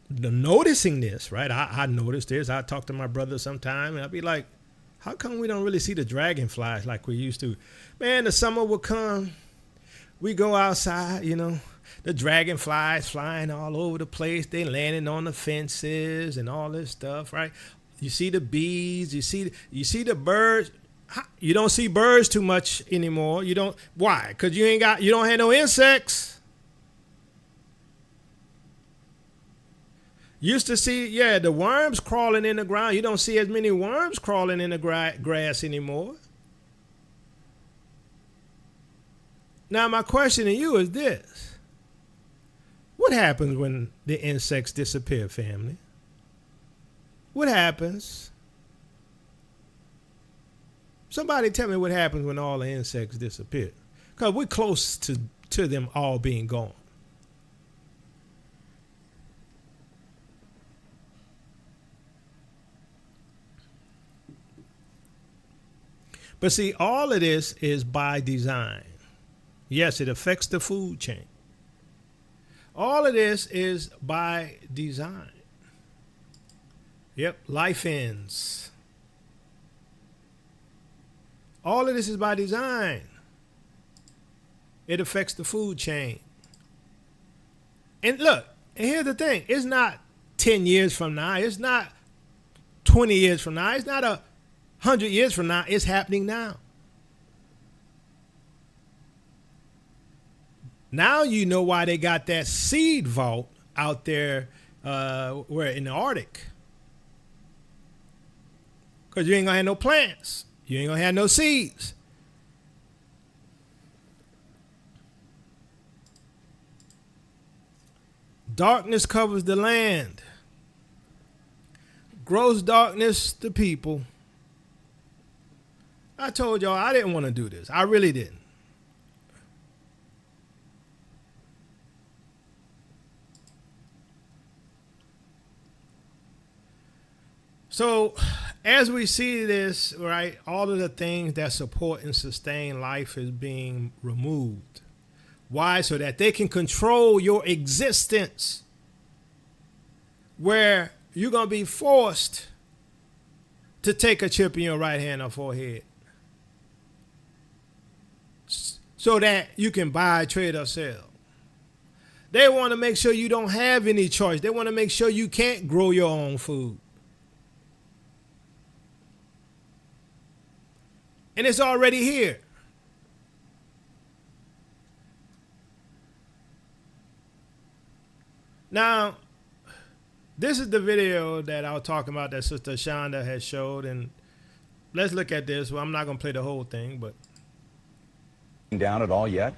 noticing this, right? I noticed this. I talk to my brother sometime, and I'd be like, how come we don't really see the dragonflies like we used to? Man, the summer will come. We go outside, you know, the dragonflies flying all over the place. They landing on the fences and all this stuff, right? You see the bees. You see the birds. You don't see birds too much anymore. You don't. Why? Because you don't have no insects. Used to see, the worms crawling in the ground. You don't see as many worms crawling in the grass anymore. Now, my question to you is this. What happens when the insects disappear, family? What happens? Somebody tell me what happens when all the insects disappear. Because we're close to them all being gone. But see, all of this is by design. Yes, it affects the food chain. All of this is by design. Yep, life ends. All of this is by design. It affects the food chain. And look, and here's the thing. It's not 10 years from now. It's not 20 years from now. It's not 100 years from now. It's happening now. Now you know why they got that seed vault out there where in the Arctic. Because you ain't going to have no plants. You ain't going to have no seeds. Darkness covers the land. Gross darkness the people. I told y'all I didn't want to do this. I really didn't. So, as we see this, right, all of the things that support and sustain life is being removed. Why? So that they can control your existence. Where you're going to be forced to take a chip in your right hand or forehead. So that you can buy, trade, or sell. They want to make sure you don't have any choice. They want to make sure you can't grow your own food. And it's already here. Now, this is the video that I was talking about that Sister Shonda has showed. And let's look at this. Well, I'm not going to play the whole thing, but. Down at all yet?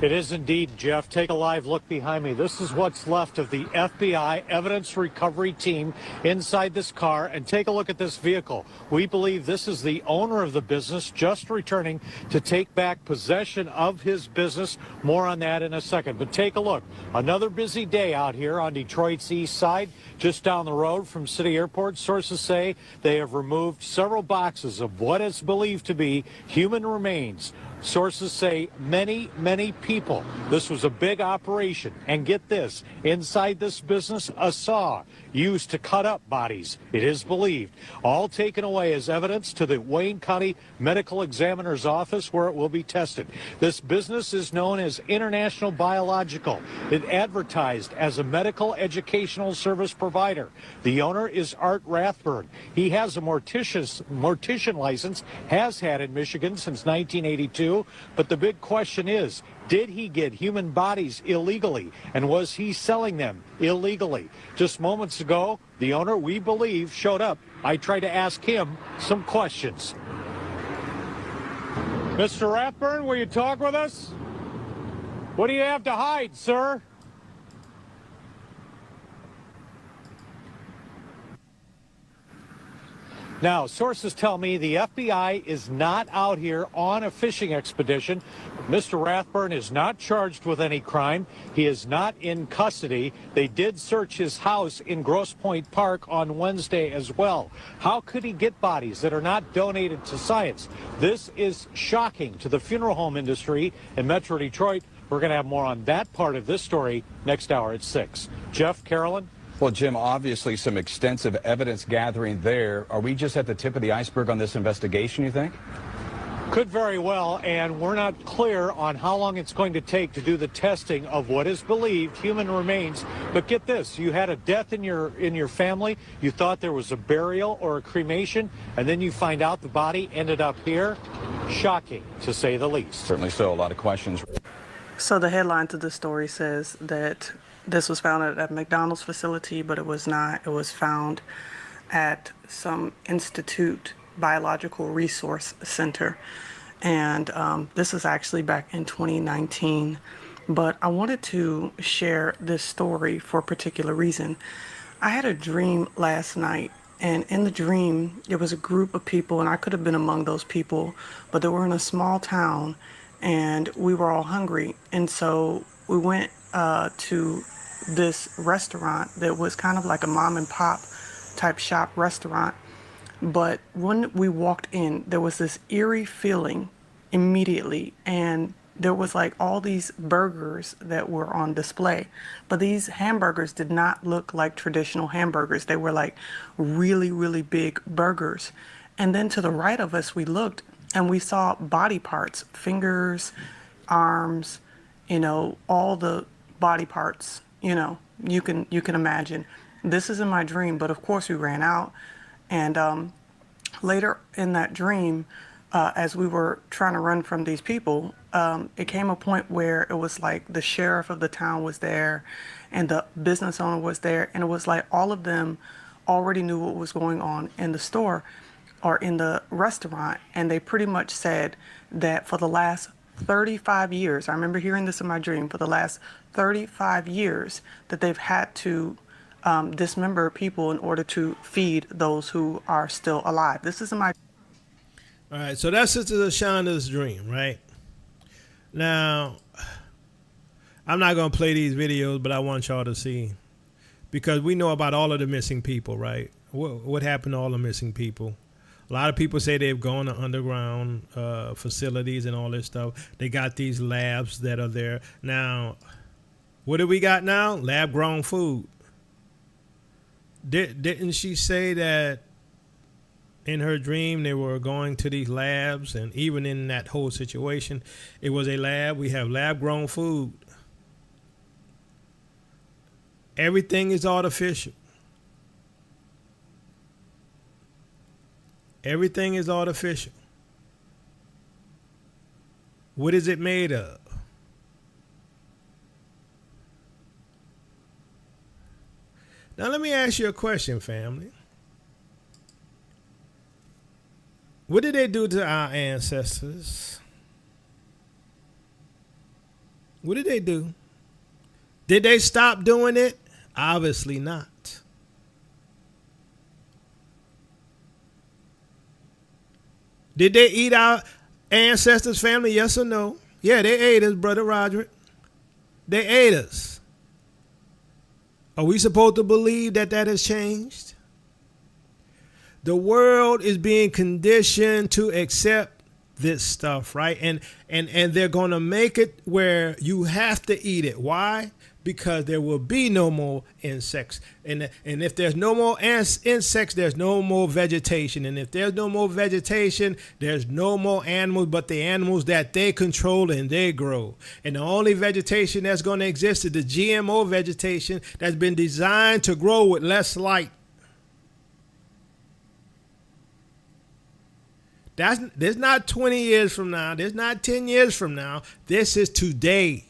It is indeed, Jeff. Take a live look behind me. This is what's left of the FBI evidence recovery team inside this car. And take a look at this vehicle. We believe this is the owner of the business just returning to take back possession of his business. More on that in a second. But take a look. Another busy day out here on Detroit's east side, just down the road from City Airport. Sources say they have removed several boxes of what is believed to be human remains. Sources say many, many people. This was a big operation. And get this, inside this business, a saw used to cut up bodies, it is believed. All taken away as evidence to the Wayne County Medical Examiner's Office, where it will be tested. This business is known as International Biological. It advertised as a medical educational service provider. The owner is Art Rathburn. He has a mortician license, has had in Michigan since 1982. But the big question is, did he get human bodies illegally? And was he selling them illegally? Just moments ago, the owner, we believe, showed up. I tried to ask him some questions. Mr. Rathburn, will you talk with us? What do you have to hide, sir? Now, sources tell me the FBI is not out here on a fishing expedition. Mr. Rathburn is not charged with any crime. He is not in custody. They did search his house in Grosse Pointe Park on Wednesday as well. How could he get bodies that are not donated to science? This is shocking to the funeral home industry in Metro Detroit. We're going to have more on that part of this story next hour at 6. Jeff, Carolyn? Well, Jim, obviously some extensive evidence gathering there. Are we just at the tip of the iceberg on this investigation, you think? Could very well, and we're not clear on how long it's going to take to do the testing of what is believed human remains. But get this, you had a death in your family, you thought there was a burial or a cremation, and then you find out the body ended up here. Shocking, to say the least. Certainly so, a lot of questions. So the headline to the story says that this was found at a McDonald's facility, but it was not. It was found at some Institute Biological Resource Center. And this is actually back in 2019. But I wanted to share this story for a particular reason. I had a dream last night. And in the dream, there was a group of people, and I could have been among those people, but they were in a small town, and we were all hungry. And so we went to this restaurant that was kind of like a mom and pop type shop restaurant. But when we walked in, there was this eerie feeling immediately, and there was like all these burgers that were on display. But these hamburgers did not look like traditional hamburgers. They were like really, really big burgers. And then to the right of us, we looked and we saw body parts, fingers, arms, all the body parts, you can imagine. This is in my dream, but of course we ran out. And later in that dream, as we were trying to run from these people, it came a point where it was like the sheriff of the town was there and the business owner was there. And it was like all of them already knew what was going on in the store or in the restaurant. And they pretty much said that for the last 35 years, I remember hearing this in my dream, for the last 35 years that they've had to dismember people in order to feed those who are still alive. This is in my... All right, so that's Sister Shonda's dream, right? Now, I'm not going to play these videos, but I want y'all to see, because we know about all of the missing people, right? What happened to all the missing people? A lot of people say they've gone to underground facilities and all this stuff. They got these labs that are there. Now, what do we got now? Lab-grown food. Didn't she say that in her dream they were going to these labs, and even in that whole situation, it was a lab? We have lab-grown food. Everything is artificial. Everything is artificial. What is it made of? Now let me ask you a question, family. What did they do to our ancestors? What did they do? Did they stop doing it? Obviously not. Did they eat our ancestors' family? Yes or no? Yeah, they ate us, Brother Roderick. They ate us. Are we supposed to believe that that has changed? The world is being conditioned to accept this stuff, right? And they're going to make it where you have to eat it. Why? Because there will be no more insects. And if there's no more insects, there's no more vegetation. And if there's no more vegetation, there's no more animals but the animals that they control and they grow. And the only vegetation that's going to exist is the GMO vegetation that's been designed to grow with less light. There's not 20 years from now. There's not 10 years from now. This is today.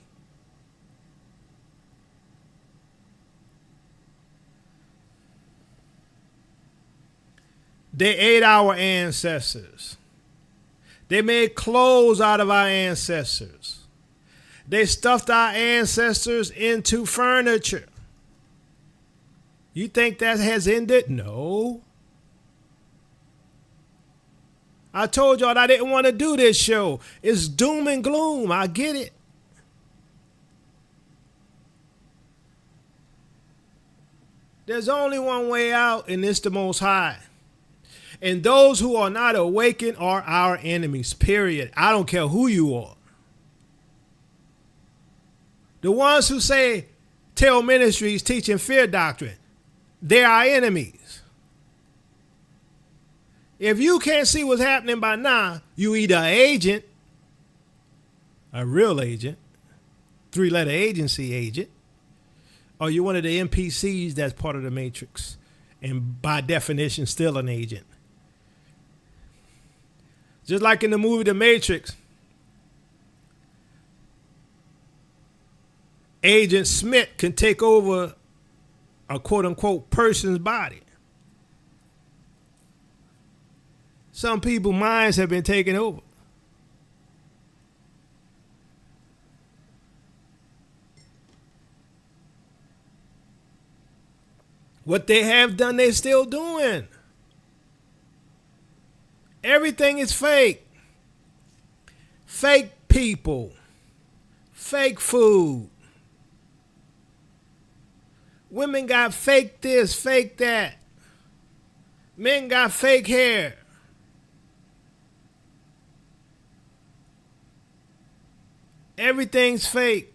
They ate our ancestors. They made clothes out of our ancestors. They stuffed our ancestors into furniture. You think that has ended? No. I told y'all I didn't want to do this show. It's doom and gloom. I get it. There's only one way out, and it's the Most High. And those who are not awakened are our enemies, period. I don't care who you are. The ones who say Tell Ministries teaching fear doctrine, they're our enemies. If you can't see what's happening by now, you either an agent, a real agent, 3-letter agency agent, or you're one of the NPCs that's part of the Matrix, and by definition, still an agent. Just like in the movie The Matrix, Agent Smith can take over a quote-unquote person's body. Some people's minds have been taken over. What they have done, they're still doing. Everything is fake. Fake people. Fake food. Women got fake this, fake that. Men got fake hair. Everything's fake.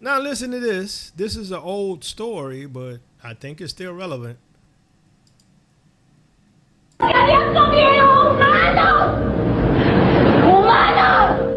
Now listen to this. This is an old story, but I think it's still relevant.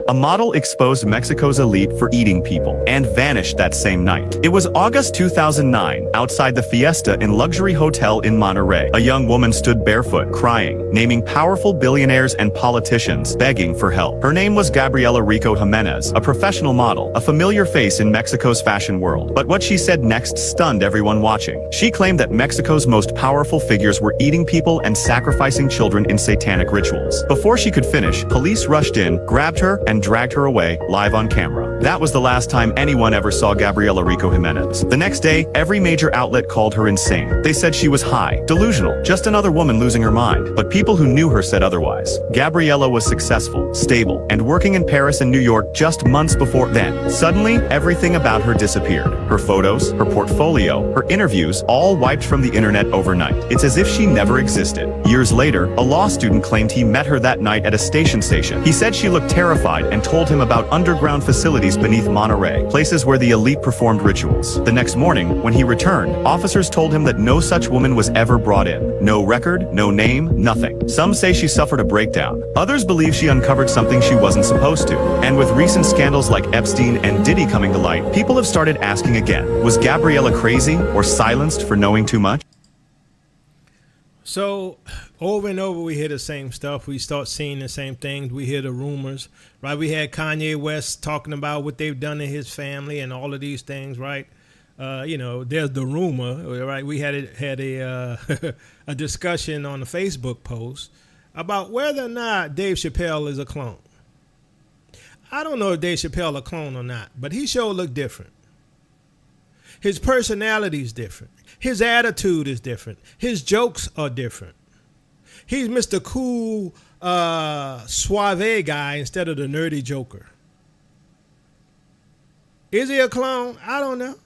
A model exposed Mexico's elite for eating people and vanished that same night. It was August 2009, outside the Fiesta Inn luxury hotel in Monterrey. A young woman stood barefoot, crying, naming powerful billionaires and politicians, begging for help. Her name was Gabriela Rico Jimenez, a professional model, a familiar face in Mexico's fashion world. But what she said next stunned everyone watching. She claimed that Mexico's most powerful figures were eating people and sacrificing children in satanic rituals. Before she could finish, police rushed in, grabbed her, and dragged her away, live on camera. That was the last time anyone ever saw Gabriela Rico Jimenez. The next day, every major outlet called her insane. They said she was high, delusional, just another woman losing her mind. But people who knew her said otherwise. Gabriela was successful, stable, and working in Paris and New York just months before then. Suddenly, everything about her disappeared. Her photos, her portfolio, her interviews, all wiped from the internet overnight. It's as if she never existed. Years later, a law student claimed he met her that night at a station. He said she looked terrified and told him about underground facilities beneath Monterrey, places where the elite performed rituals. The next morning, when he returned, officers told him that no such woman was ever brought in. No record, no name, nothing. Some say she suffered a breakdown. Others believe she uncovered something she wasn't supposed to. And with recent scandals like Epstein and Diddy coming to light, people have started asking again, was Gabriela crazy or silenced for knowing too much? So over and over, we hear the same stuff. We start seeing the same things. We hear the rumors, right? We had Kanye West talking about what they've done to his family and all of these things, right? There's the rumor, right? We had a a discussion on the Facebook post about whether or not Dave Chappelle is a clone. I don't know if Dave Chappelle a clone or not, but he sure look different. His personality is different. His attitude is different. His jokes are different. He's Mr. Cool, suave guy instead of the nerdy joker. Is he a clone? I don't know.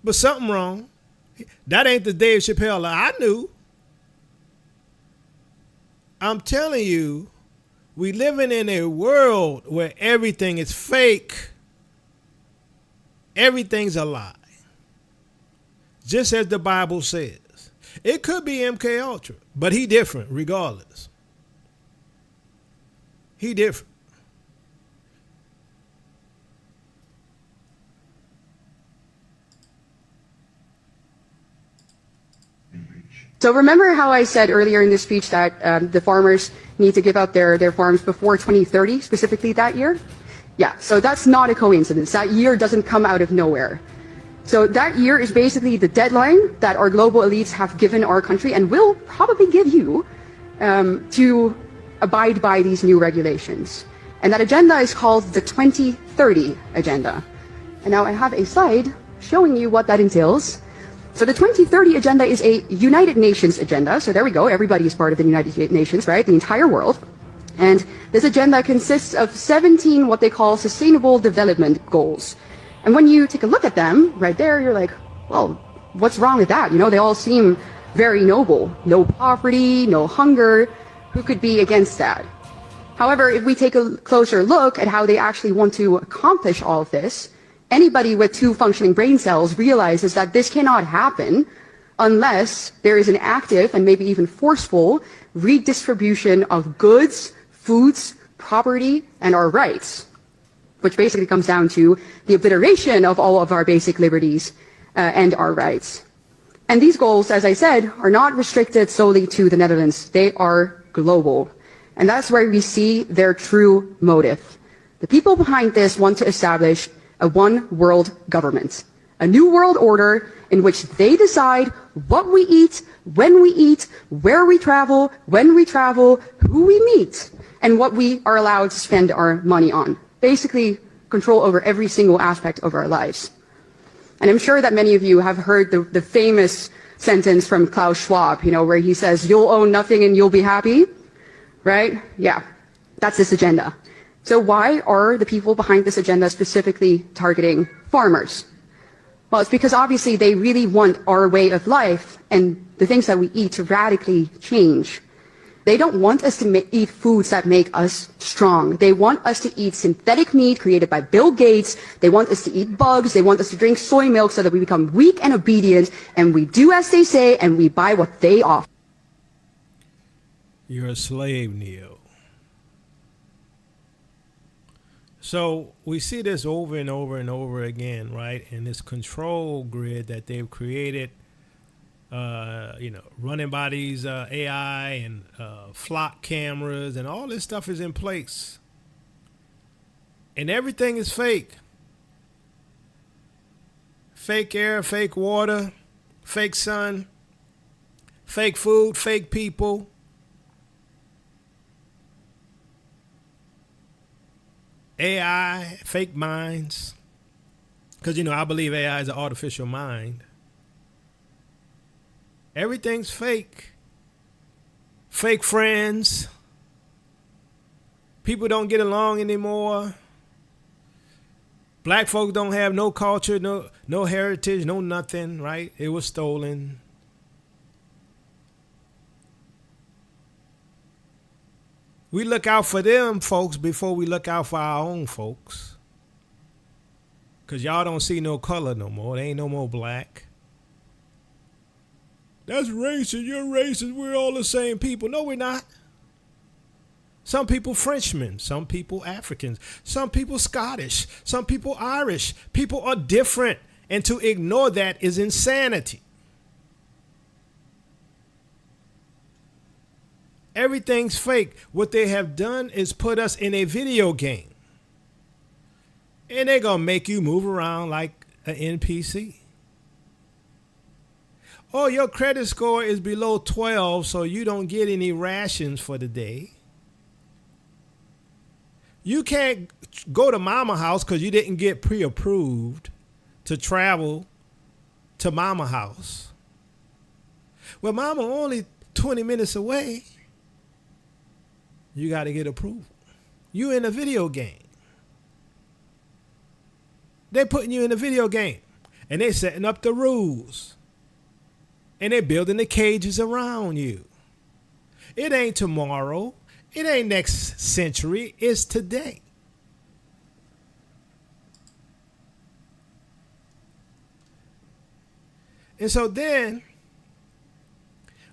But something wrong. That ain't the Dave Chappelle I knew. I'm telling you, we living in a world where everything is fake. Everything's a lie. Just as the Bible says. It could be MK Ultra, but he different regardless. He different. So remember how I said earlier in the speech that the farmers need to give up their farms before 2030, specifically that year? Yeah, so that's not a coincidence. That year doesn't come out of nowhere. So that year is basically the deadline that our global elites have given our country and will probably give you to abide by these new regulations. And that agenda is called the 2030 Agenda. And now I have a slide showing you what that entails. So the 2030 Agenda is a United Nations agenda. So there we go. Everybody is part of the United Nations, right? The entire world. And this agenda consists of 17 what they call Sustainable Development Goals. And when you take a look at them right there, you're like, well, what's wrong with that? You know, they all seem very noble. No poverty, no hunger. Who could be against that? However, if we take a closer look at how they actually want to accomplish all of this, anybody with 2 functioning brain cells realizes that this cannot happen unless there is an active and maybe even forceful redistribution of goods, foods, property, and our rights, which basically comes down to the obliteration of all of our basic liberties and our rights. And these goals, as I said, are not restricted solely to the Netherlands. They are global. And that's where we see their true motive. The people behind this want to establish a one world government, a new world order in which they decide what we eat, when we eat, where we travel, when we travel, who we meet, and what we are allowed to spend our money on. Basically, control over every single aspect of our lives. And I'm sure that many of you have heard the famous sentence from Klaus Schwab, you know, where he says, you'll own nothing and you'll be happy, right? Yeah, that's this agenda. So why are the people behind this agenda specifically targeting farmers? Well, it's because obviously they really want our way of life and the things that we eat to radically change. They don't want us to eat foods that make us strong. They want us to eat synthetic meat created by Bill Gates. They want us to eat bugs. They want us to drink soy milk so that we become weak and obedient, and we do as they say, and we buy what they offer. You're a slave, Neo. So we see this over and over and over again, right? In this control grid that they've created, running by these AI and flock cameras, and all this stuff is in place. And everything is fake. Fake air, fake water, fake sun, fake food, fake people. AI, fake minds. Because, I believe AI is an artificial mind. Everything's fake. Fake friends. People don't get along anymore. Black folks don't have no culture, no heritage, no nothing, right? It was stolen. We look out for them folks before we look out for our own folks. Because y'all don't see no color no more. There ain't no more black. That's racist. You're racist. We're all the same people. No, we're not. Some people Frenchmen. Some people Africans. Some people Scottish. Some people Irish. People are different. And to ignore that is insanity. Everything's fake. What they have done is put us in a video game. And they're going to make you move around like an NPC. Oh, your credit score is below 12, so you don't get any rations for the day. You can't go to mama house because you didn't get pre-approved to travel to mama house. Well, mama only 20 minutes away. You got to get approval. You in a video game. They putting you in a video game. And they setting up the rules. And they building the cages around you. It ain't tomorrow. It ain't next century. It's today. And so then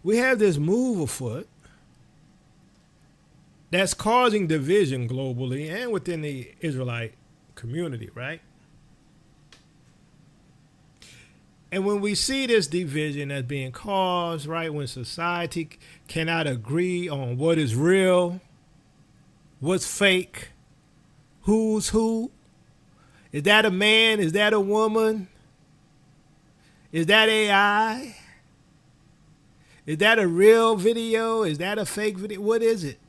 we have this move afoot that's causing division globally and within the Israelite community, right? And when we see this division that's being caused, right, when society cannot agree on what is real, what's fake, who's who, is that a man? Is that a woman? Is that AI? Is that a real video? Is that a fake video? What is it?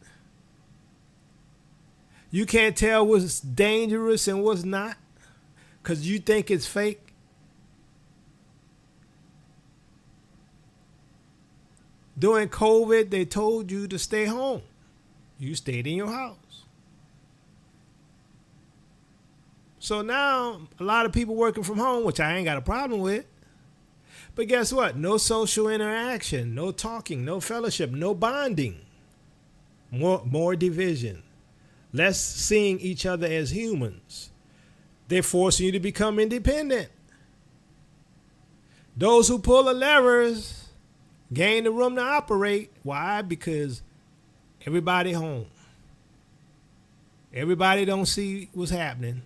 You can't tell what's dangerous and what's not because you think it's fake. During COVID, they told you to stay home. You stayed in your house. So now a lot of people working from home, which I ain't got a problem with. But guess what? No social interaction, no talking, no fellowship, no bonding. More division. Less seeing each other as humans. They're forcing you to become independent. Those who pull the levers gain the room to operate. Why? Because everybody home. Everybody don't see what's happening.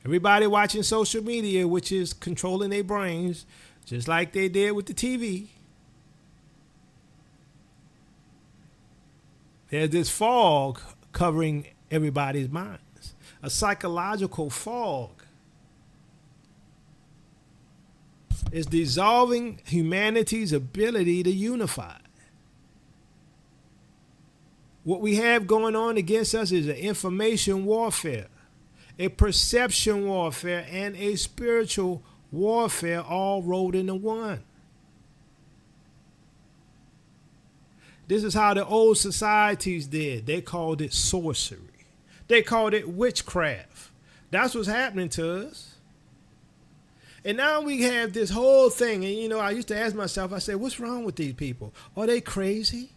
Everybody watching social media, which is controlling their brains, just like they did with the TV. There's this fog covering everybody's minds, a psychological fog. It's dissolving humanity's ability to unify. What we have going on against us is an information warfare, a perception warfare, and a spiritual warfare all rolled into one. This is how the old societies did. They called it sorcery. They called it witchcraft. That's what's happening to us. And now we have this whole thing. And, you know, I used to ask myself, I said, what's wrong with these people? Are they crazy?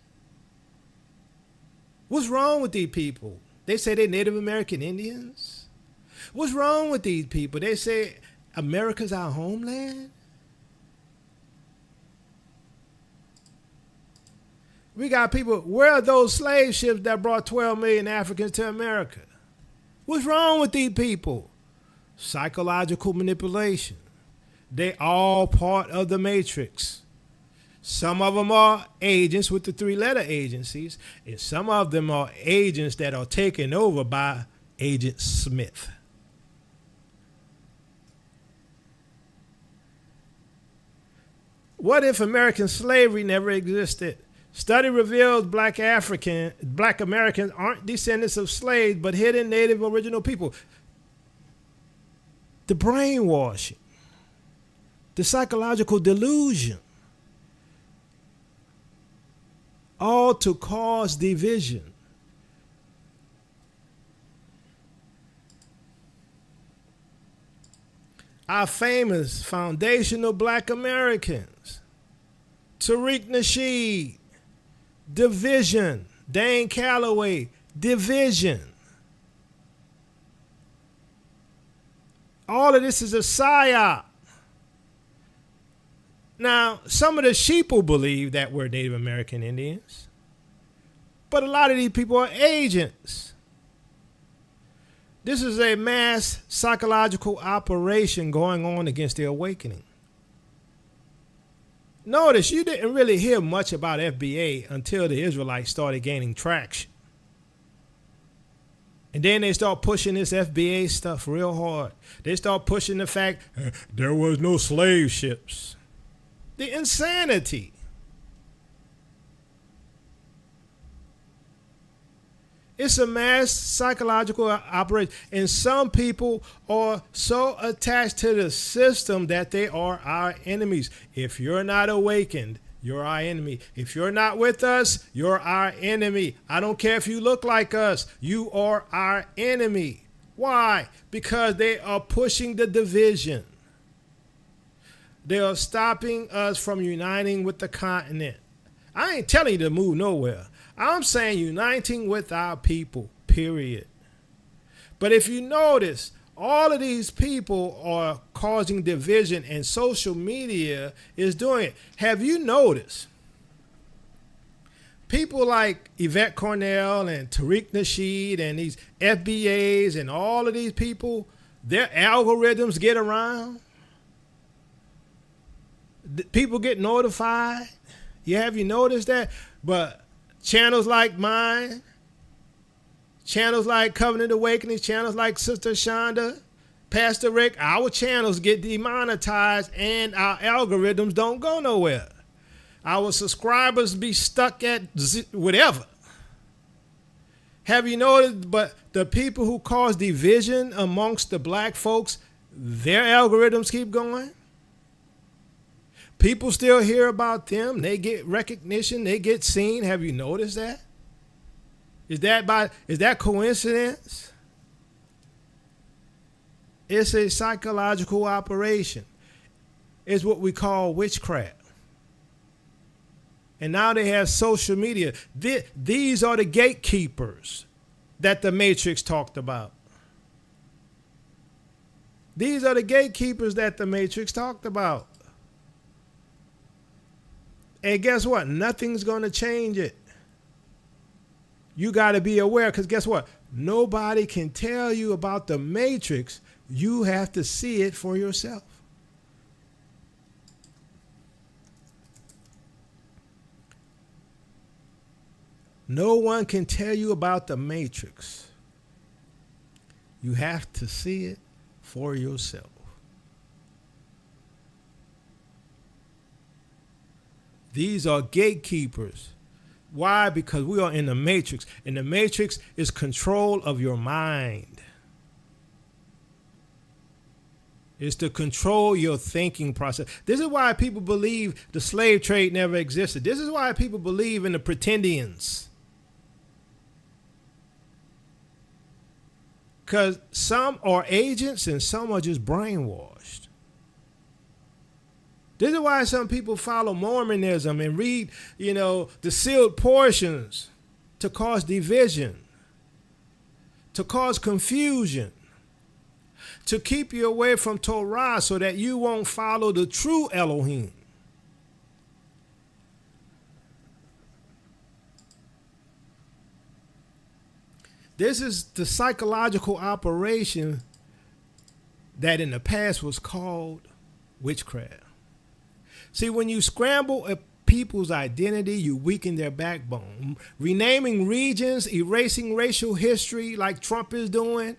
What's wrong with these people? They say they're Native American Indians. What's wrong with these people? They say America's our homeland. We got people, where are those slave ships that brought 12 million Africans to America? What's wrong with these people? Psychological manipulation. They all part of the matrix. Some of them are agents with the 3-letter agencies, and some of them are agents that are taken over by Agent Smith. What if American slavery never existed? Study reveals black Americans aren't descendants of slaves, but hidden native original people. The brainwashing, the psychological delusion, all to cause division. Our famous foundational black Americans, Tariq Nasheed, division. Dane Calloway, division. All of this is a psyop. Now, some of the sheeple believe that we're Native American Indians, but a lot of these people are agents. This is a mass psychological operation going on against the awakening. Notice you didn't really hear much about FBA until the Israelites started gaining traction. And then they start pushing this FBA stuff real hard. They start pushing the fact there was no slave ships. The insanity. It's a mass psychological operation. And some people are so attached to the system that they are our enemies. If you're not awakened, you're our enemy. If you're not with us, you're our enemy. I don't care if you look like us. You are our enemy. Why? Because they are pushing the division. They are stopping us from uniting with the continent. I ain't telling you to move nowhere. I'm saying uniting with our people, period. But if you notice, all of these people are causing division, and social media is doing it. Have you noticed people like Yvette Cornell and Tariq Nasheed and these FBAs and all of these people, their algorithms get around? People get notified. Have you noticed that? But channels like mine, channels like Covenant Awakening, channels like Sister Shonda, Pastor Rick, our channels get demonetized and our algorithms don't go nowhere. Our subscribers be stuck at whatever. Have you noticed? But the people who cause division amongst the black folks, their algorithms keep going. People still hear about them. They get recognition. They get seen. Have you noticed that? Is that coincidence? It's a psychological operation. It's what we call witchcraft. And now they have social media. These are the gatekeepers that the Matrix talked about. These are the gatekeepers that the Matrix talked about. And guess what? Nothing's going to change it. You got to be aware, because guess what? Nobody can tell you about the Matrix. You have to see it for yourself. No one can tell you about the Matrix. You have to see it for yourself. These are gatekeepers. Why? Because we are in the Matrix, and the Matrix is control of your mind. It's to control your thinking process. This is why people believe the slave trade never existed. This is why people believe in the pretendians. Because some are agents and some are just brainwashed. This is why some people follow Mormonism and read, the sealed portions to cause division, to cause confusion, to keep you away from Torah so that you won't follow the true Elohim. This is the psychological operation that in the past was called witchcraft. See, when you scramble a people's identity, you weaken their backbone. Renaming regions, erasing racial history like Trump is doing,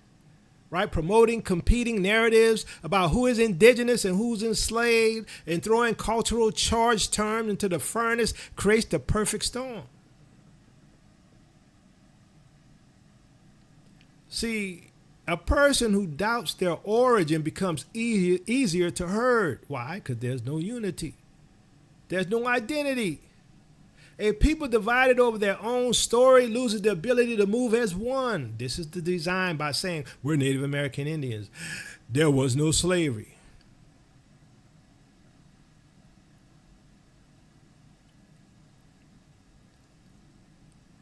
right? Promoting competing narratives about who is indigenous and who's enslaved, and throwing cultural charge terms into the furnace creates the perfect storm. See, a person who doubts their origin becomes easier to herd. Why? Because there's no unity. There's no identity. A people divided over their own story loses the ability to move as one. This is the design by saying we're Native American Indians. There was no slavery.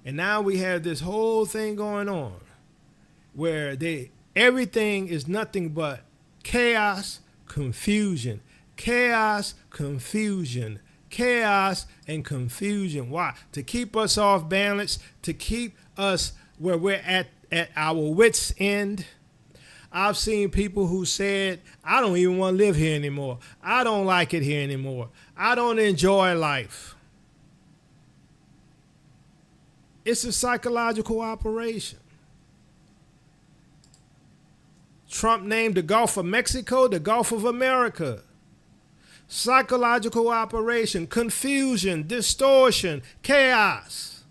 And now we have this whole thing going on where everything is nothing but chaos, confusion, chaos, confusion, chaos, and confusion. Why? To keep us off balance, to keep us where we're at our wits' end. I've seen people who said, I don't even want to live here anymore. I don't like it here anymore. I don't enjoy life. It's a psychological operation. Trump named the Gulf of Mexico the Gulf of America. psychological operation, confusion, distortion, chaos.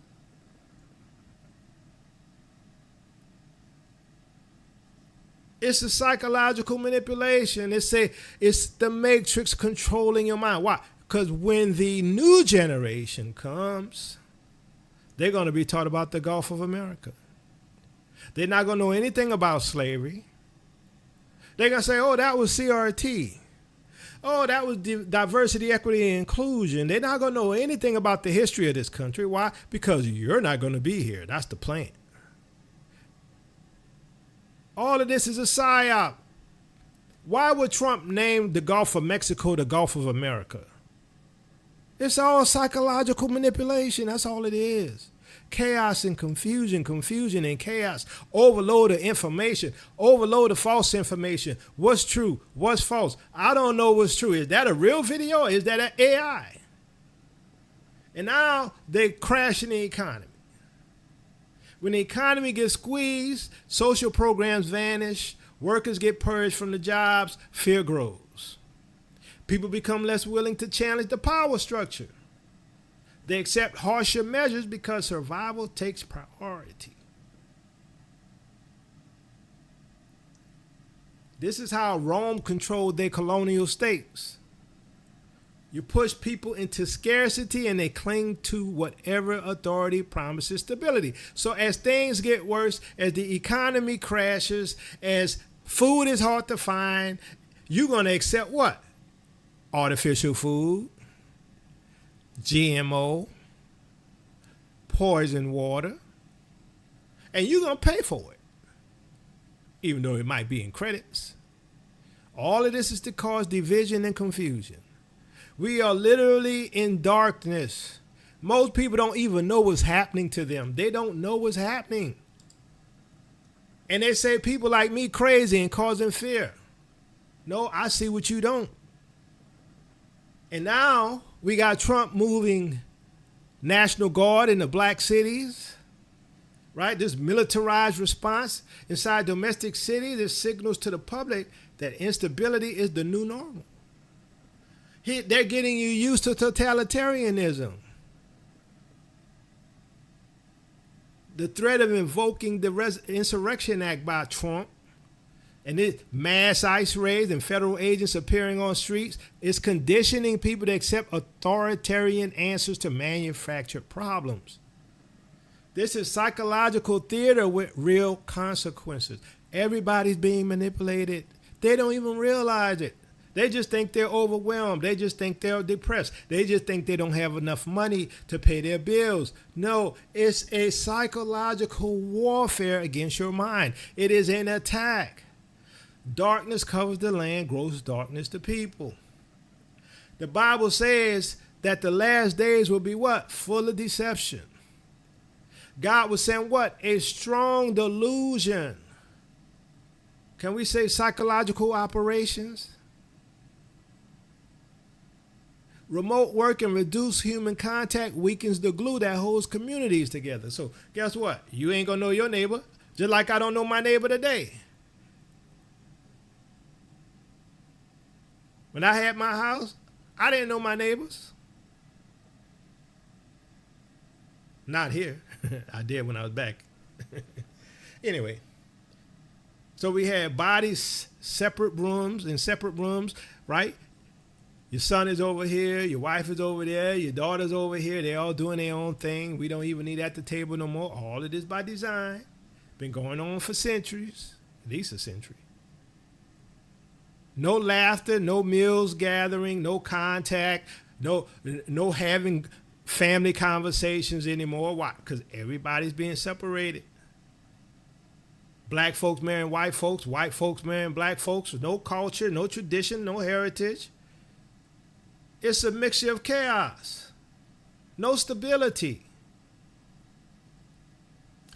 It's a psychological manipulation. It's the matrix controlling your mind. Why? Because when the new generation comes, they're going to be taught about the Gulf of America. They're not going to know anything about slavery. They're going to say, oh, that was CRT. Oh, that was diversity, equity, and inclusion. They're not going to know anything about the history of this country. Why? Because you're not going to be here. That's the plan. All of this is a psyop. Why would Trump name the Gulf of Mexico the Gulf of America? It's all psychological manipulation. That's all it is. Chaos and confusion, confusion and chaos. Overload of information, overload of false information. What's true? What's false? I don't know what's true. Is that a real video? Or is that an AI? And now they're crashing the economy. When the economy gets squeezed, social programs vanish, workers get purged from the jobs, fear grows. People become less willing to challenge the power structure. They accept harsher measures because survival takes priority. This is how Rome controlled their colonial states. You push people into scarcity and they cling to whatever authority promises stability. So as things get worse, as the economy crashes, as food is hard to find, you're going to accept what? Artificial food, GMO, poison water, and you're going to pay for it, even though it might be in credits. All of this is to cause division and confusion. We are literally in darkness. Most people don't even know what's happening to them. They don't know what's happening. And they say people like me crazy and causing fear. No, I see what you don't. And now we got Trump moving National Guard into black cities, right? This militarized response inside domestic cities. This signals to the public that instability is the new normal. They're getting you used to totalitarianism. The threat of invoking the Insurrection Act by Trump and this mass ICE raids and federal agents appearing on streets is conditioning people to accept authoritarian answers to manufactured problems. This is psychological theater with real consequences. Everybody's being manipulated. They don't even realize it. They just think they're overwhelmed. They just think they're depressed. They just think they don't have enough money to pay their bills. No, it's a psychological warfare against your mind. It is an attack. Darkness covers the land, gross darkness to people. The Bible says that the last days will be what? Full of deception. God was saying what? A strong delusion. Can we say psychological operations? Remote work and reduced human contact weakens the glue that holds communities together. So guess what? You ain't gonna know your neighbor, just like I don't know my neighbor today. When I had my house, I didn't know my neighbors. Not here. I did when I was back. Anyway, so we had bodies, separate rooms, in separate rooms, right? Your son is over here, your wife is over there, your daughter's over here. They're all doing their own thing. We don't even eat at the table no more. All of this by design. Been going on for centuries, at least a century. No laughter, no meals gathering, no contact, no having family conversations anymore. Why? Because everybody's being separated. Black folks marrying white folks marrying black folks. No culture, no tradition, no heritage. It's a mixture of chaos. No stability.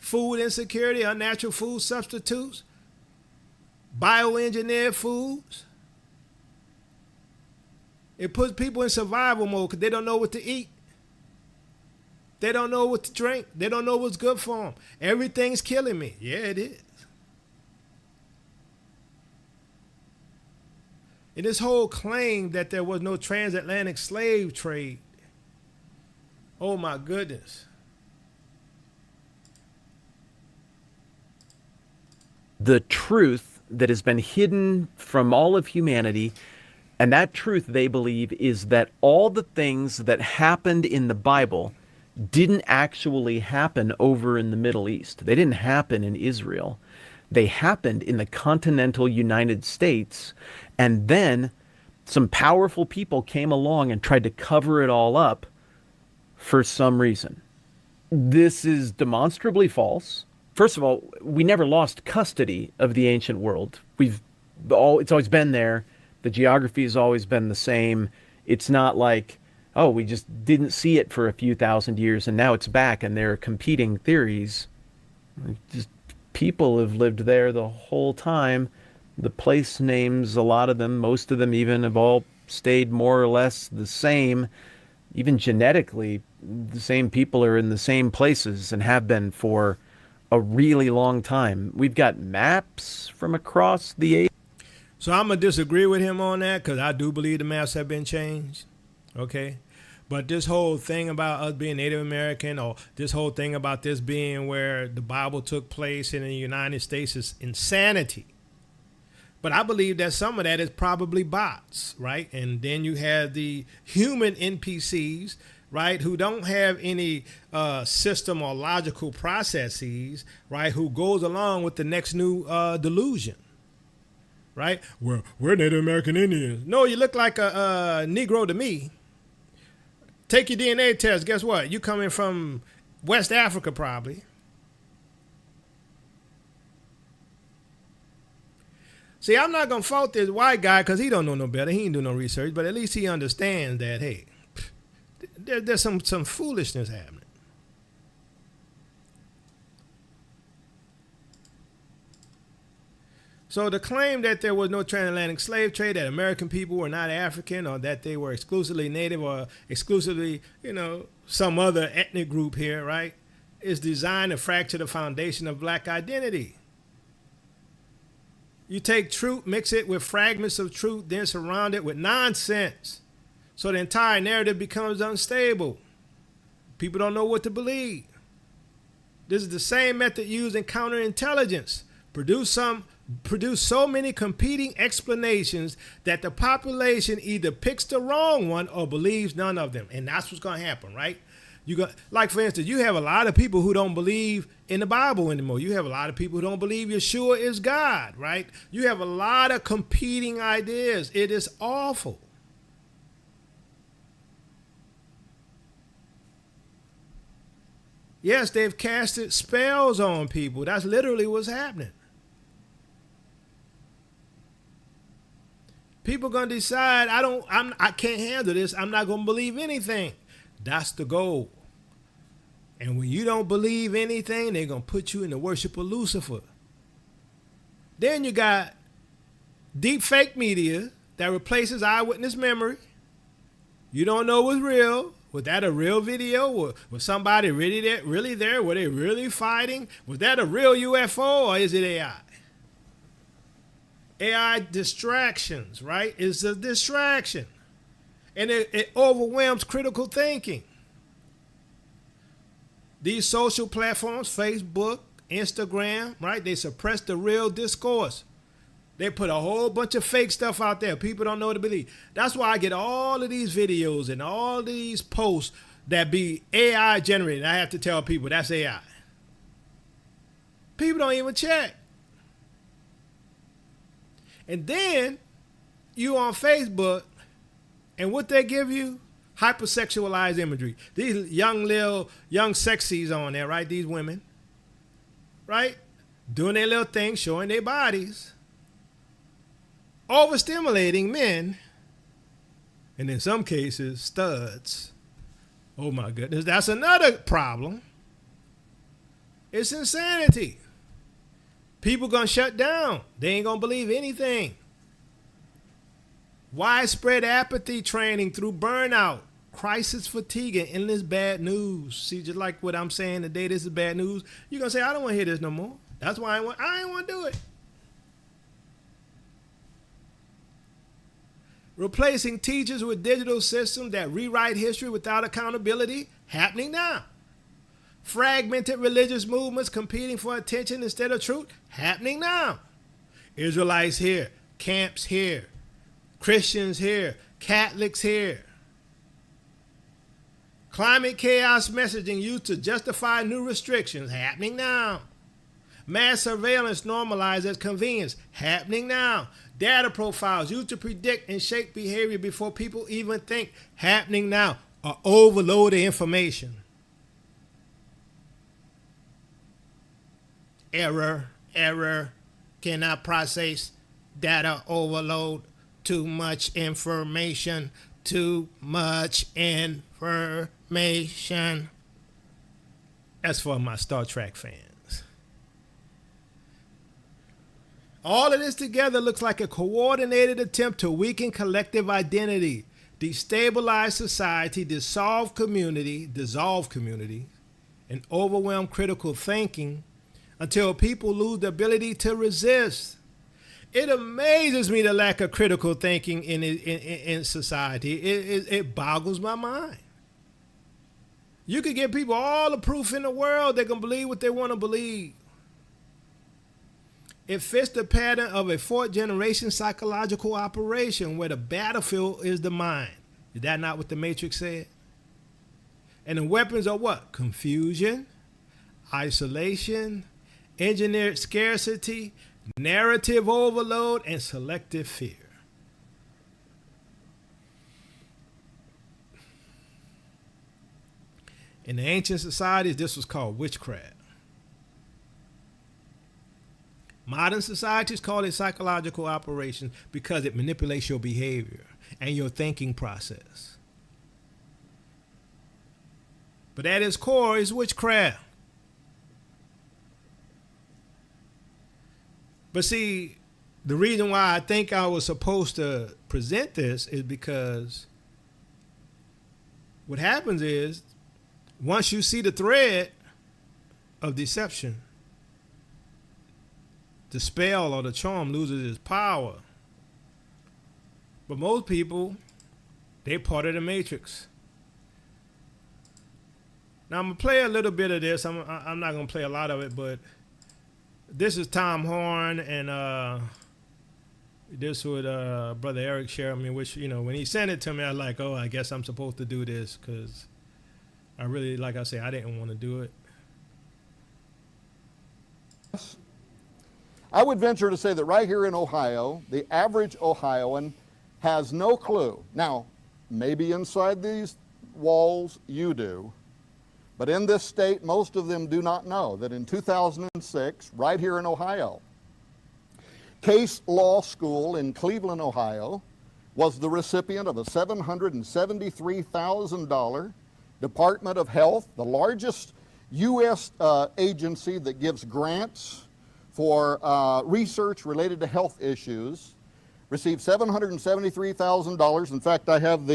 Food insecurity, unnatural food substitutes, bioengineered foods. It puts people in survival mode because they don't know what to eat. They don't know what to drink. They don't know what's good for them. Everything's killing me. Yeah, it is. And this whole claim that there was no transatlantic slave trade. Oh my goodness. The truth that has been hidden from all of humanity, and that truth, they believe, is that all the things that happened in the Bible didn't actually happen over in the Middle East. They didn't happen in Israel. They happened in the continental United States, and then some powerful people came along and tried to cover it all up for some reason. This is demonstrably false. First of all, we never lost custody of the ancient world. It's always been there. The geography has always been the same. It's not like, oh, we just didn't see it for a few thousand years and now it's back and there are competing theories. Just people have lived there the whole time. The place names, a lot of them, most of them even, have all stayed more or less the same. Even genetically, the same people are in the same places and have been for a really long time. We've got maps from across the age. So I'm going to disagree with him on that because I do believe the maps have been changed. Okay. But this whole thing about us being Native American, or this whole thing about this being where the Bible took place in the United States, is insanity. But I believe that some of that is probably bots, right? And then you have the human NPCs, right, who don't have any system or logical processes, right, who goes along with the next new delusion, right? Well, we're Native American Indians. No, you look like a Negro to me. Take your DNA test. Guess what? You coming from West Africa probably. See, I'm not going to fault this white guy because he don't know no better. He ain't do no research, but at least he understands that, hey, there's some foolishness happening. So the claim that there was no transatlantic slave trade, that American people were not African, or that they were exclusively Native or exclusively, some other ethnic group here, right, is designed to fracture the foundation of black identity. You take truth, mix it with fragments of truth, then surround it with nonsense. So the entire narrative becomes unstable. People don't know what to believe. This is the same method used in counterintelligence. Produce so many competing explanations that the population either picks the wrong one or believes none of them. And that's what's going to happen, right? Like, for instance, you have a lot of people who don't believe in the Bible anymore. You have a lot of people who don't believe Yeshua is God, right? You have a lot of competing ideas. It is awful. Yes, they've casted spells on people. That's literally what's happening. People gonna decide, I can't handle this. I'm not gonna believe anything. That's the goal. And when you don't believe anything, they're gonna put you in the worship of Lucifer. Then you got deep fake media that replaces eyewitness memory. You don't know what's real. Was that a real video? Was somebody really there? Were they really fighting? Was that a real UFO or is it AI? AI distractions, right? It's a distraction. And it overwhelms critical thinking. These social platforms, Facebook, Instagram, right? They suppress the real discourse. They put a whole bunch of fake stuff out there. People don't know what to believe. That's why I get all of these videos and all these posts that be AI generated. I have to tell people that's AI. People don't even check. And then you on Facebook, and what they give you? Hypersexualized imagery. These young sexies on there, right? These women, right? Doing their little thing, showing their bodies. Overstimulating men. And in some cases, studs. Oh my goodness, that's another problem. It's insanity. People gonna shut down. They ain't gonna believe anything. Widespread apathy training through burnout, crisis fatigue, and endless bad news. See, just like what I'm saying today, this is bad news. You're gonna say, I don't want to hear this no more. That's why I ain't want to do it. Replacing teachers with digital systems that rewrite history without accountability, happening now. Fragmented religious movements competing for attention instead of truth, happening now. Israelites here, camps here, Christians here, Catholics here. Climate chaos messaging used to justify new restrictions, happening now. Mass surveillance normalized as convenience, happening now. Data profiles used to predict and shape behavior before people even think, happening now. An overload of information. Error, cannot process data overload, too much information. That's for my Star Trek fans. All of this together looks like a coordinated attempt to weaken collective identity, destabilize society, dissolve community, and overwhelm critical thinking until people lose the ability to resist. It amazes me the lack of critical thinking in society. It boggles my mind. You could give people all the proof in the world they can believe what they want to believe. It fits the pattern of a fourth generation psychological operation where the battlefield is the mind. Is that not what the Matrix said? And the weapons are what? Confusion, isolation, engineered scarcity, narrative overload, and selective fear. In the ancient societies, this was called witchcraft. Modern societies call it psychological operation because it manipulates your behavior and your thinking process. But at its core is witchcraft. But see, the reason why I think I was supposed to present this is because what happens is once you see the thread of deception, the spell or the charm loses its power. But most people, they're part of the Matrix. Now I'm gonna play a little bit of this. I'm not gonna play a lot of it, but this is Tom Horn, and this would Brother Eric share me, which, you know, when he sent it to me, I was like, oh, I guess I'm supposed to do this because I really, like I say, I didn't want to do it. I would venture to say that right here in Ohio, the average Ohioan has no clue. Now, maybe inside these walls you do, but in this state, most of them do not know that in 2006, right here in Ohio, Case Law School in Cleveland, Ohio, was the recipient of a $773,000 Department of Health, the largest U.S. agency that gives grants for research related to health issues, received $773,000. In fact, I have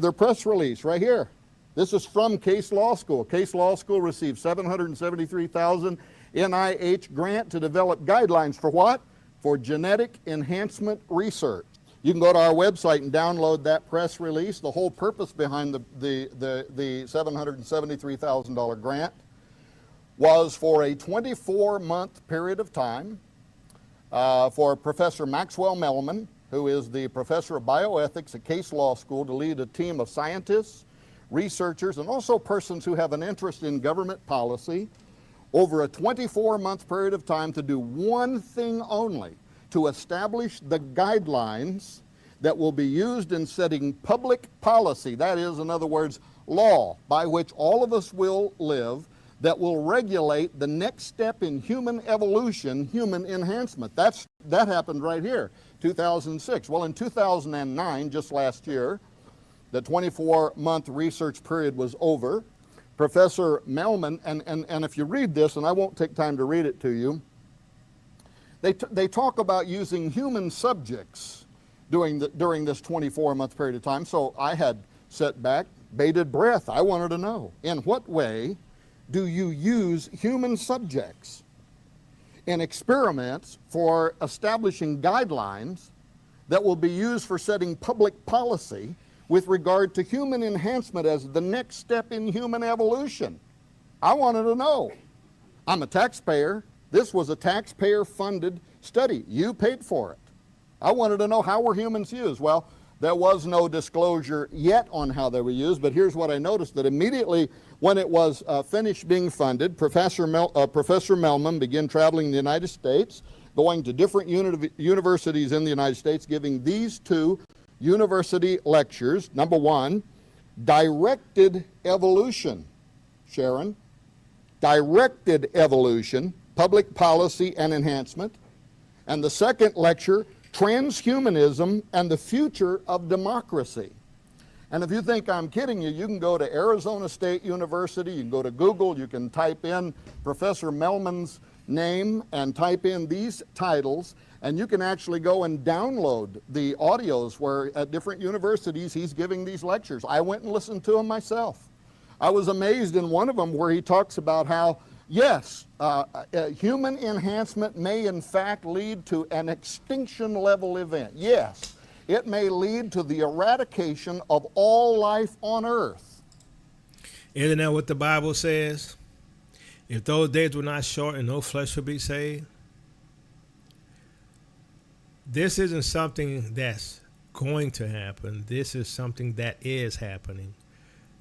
their press release right here. This is from Case Law School. Case Law School received $773,000 NIH grant to develop guidelines for what? For genetic enhancement research. You can go to our website and download that press release. The whole purpose behind the $773,000 grant was for a 24-month period of time for Professor Maxwell Mellman, who is the professor of bioethics at Case Law School, to lead a team of scientists, researchers, and also persons who have an interest in government policy over a 24-month period of time to do one thing only: to establish the guidelines that will be used in setting public policy, that is, in other words, law, by which all of us will live, that will regulate the next step in human evolution, human enhancement. That happened right here, 2006. Well, in 2009, just last year, the 24-month research period was over. Professor Mellman, and if you read this, and I won't take time to read it to you, they talk about using human subjects during this 24-month period of time. So I had sat back, bated breath. I wanted to know, in what way do you use human subjects in experiments for establishing guidelines that will be used for setting public policy with regard to human enhancement as the next step in human evolution? I wanted to know. I'm a taxpayer. This was a taxpayer-funded study. You paid for it. I wanted to know, how were humans used? Well, there was no disclosure yet on how they were used, but here's what I noticed, that immediately when it was finished being funded, Professor Mellman began traveling the United States, going to different universities in the United States, giving these two university lectures. Number one, directed evolution, Sharon. Directed evolution, public policy and enhancement. And the second lecture, transhumanism and the future of democracy. And if you think I'm kidding you, you can go to Arizona State University, you can go to Google, you can type in Professor Mellman's name and type in these titles, and you can actually go and download the audios where at different universities he's giving these lectures. I went and listened to them myself. I was amazed in one of them where he talks about how, yes, human enhancement may in fact lead to an extinction level event. Yes, it may lead to the eradication of all life on earth. Isn't that what the Bible says? If those days were not shortened, no flesh would be saved. This isn't something that's going to happen. This is something that is happening.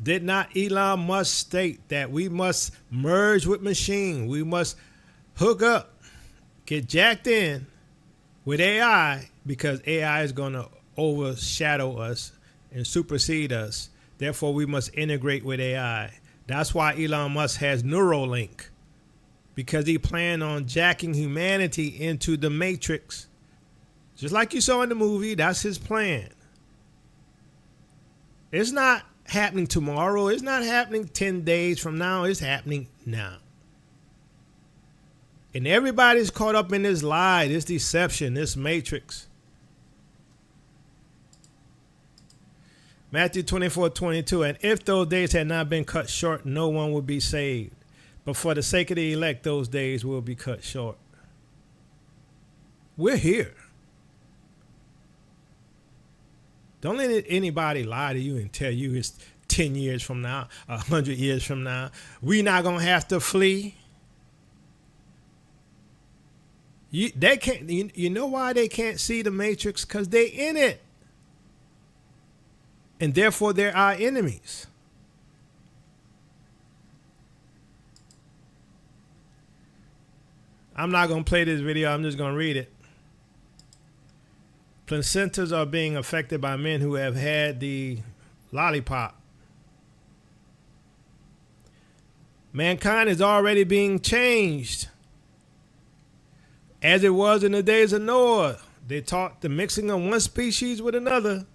Did not Elon Musk state that we must merge with machine? We must hook up, get jacked in with AI, because AI is going to overshadow us and supersede us. Therefore, we must integrate with AI. That's why Elon Musk has Neuralink, because he planned on jacking humanity into the Matrix. Just like you saw in the movie, that's his plan. It's not happening tomorrow. It's not happening 10 days from now. It's happening now. And everybody's caught up in this lie, this deception, this matrix. Matthew 24:22, and if those days had not been cut short, no one would be saved. But for the sake of the elect, those days will be cut short. We're here. Don't let anybody lie to you and tell you it's 10 years from now, 100 years from now. We're not going to have to flee. They can't. You know why they can't see the matrix? Because they're in it. And therefore, they're our enemies. I'm not going to play this video. I'm just going to read it. Placentas are being affected by men who have had the lollipop. Mankind is already being changed. As it was in the days of Noah, they taught the mixing of one species with another.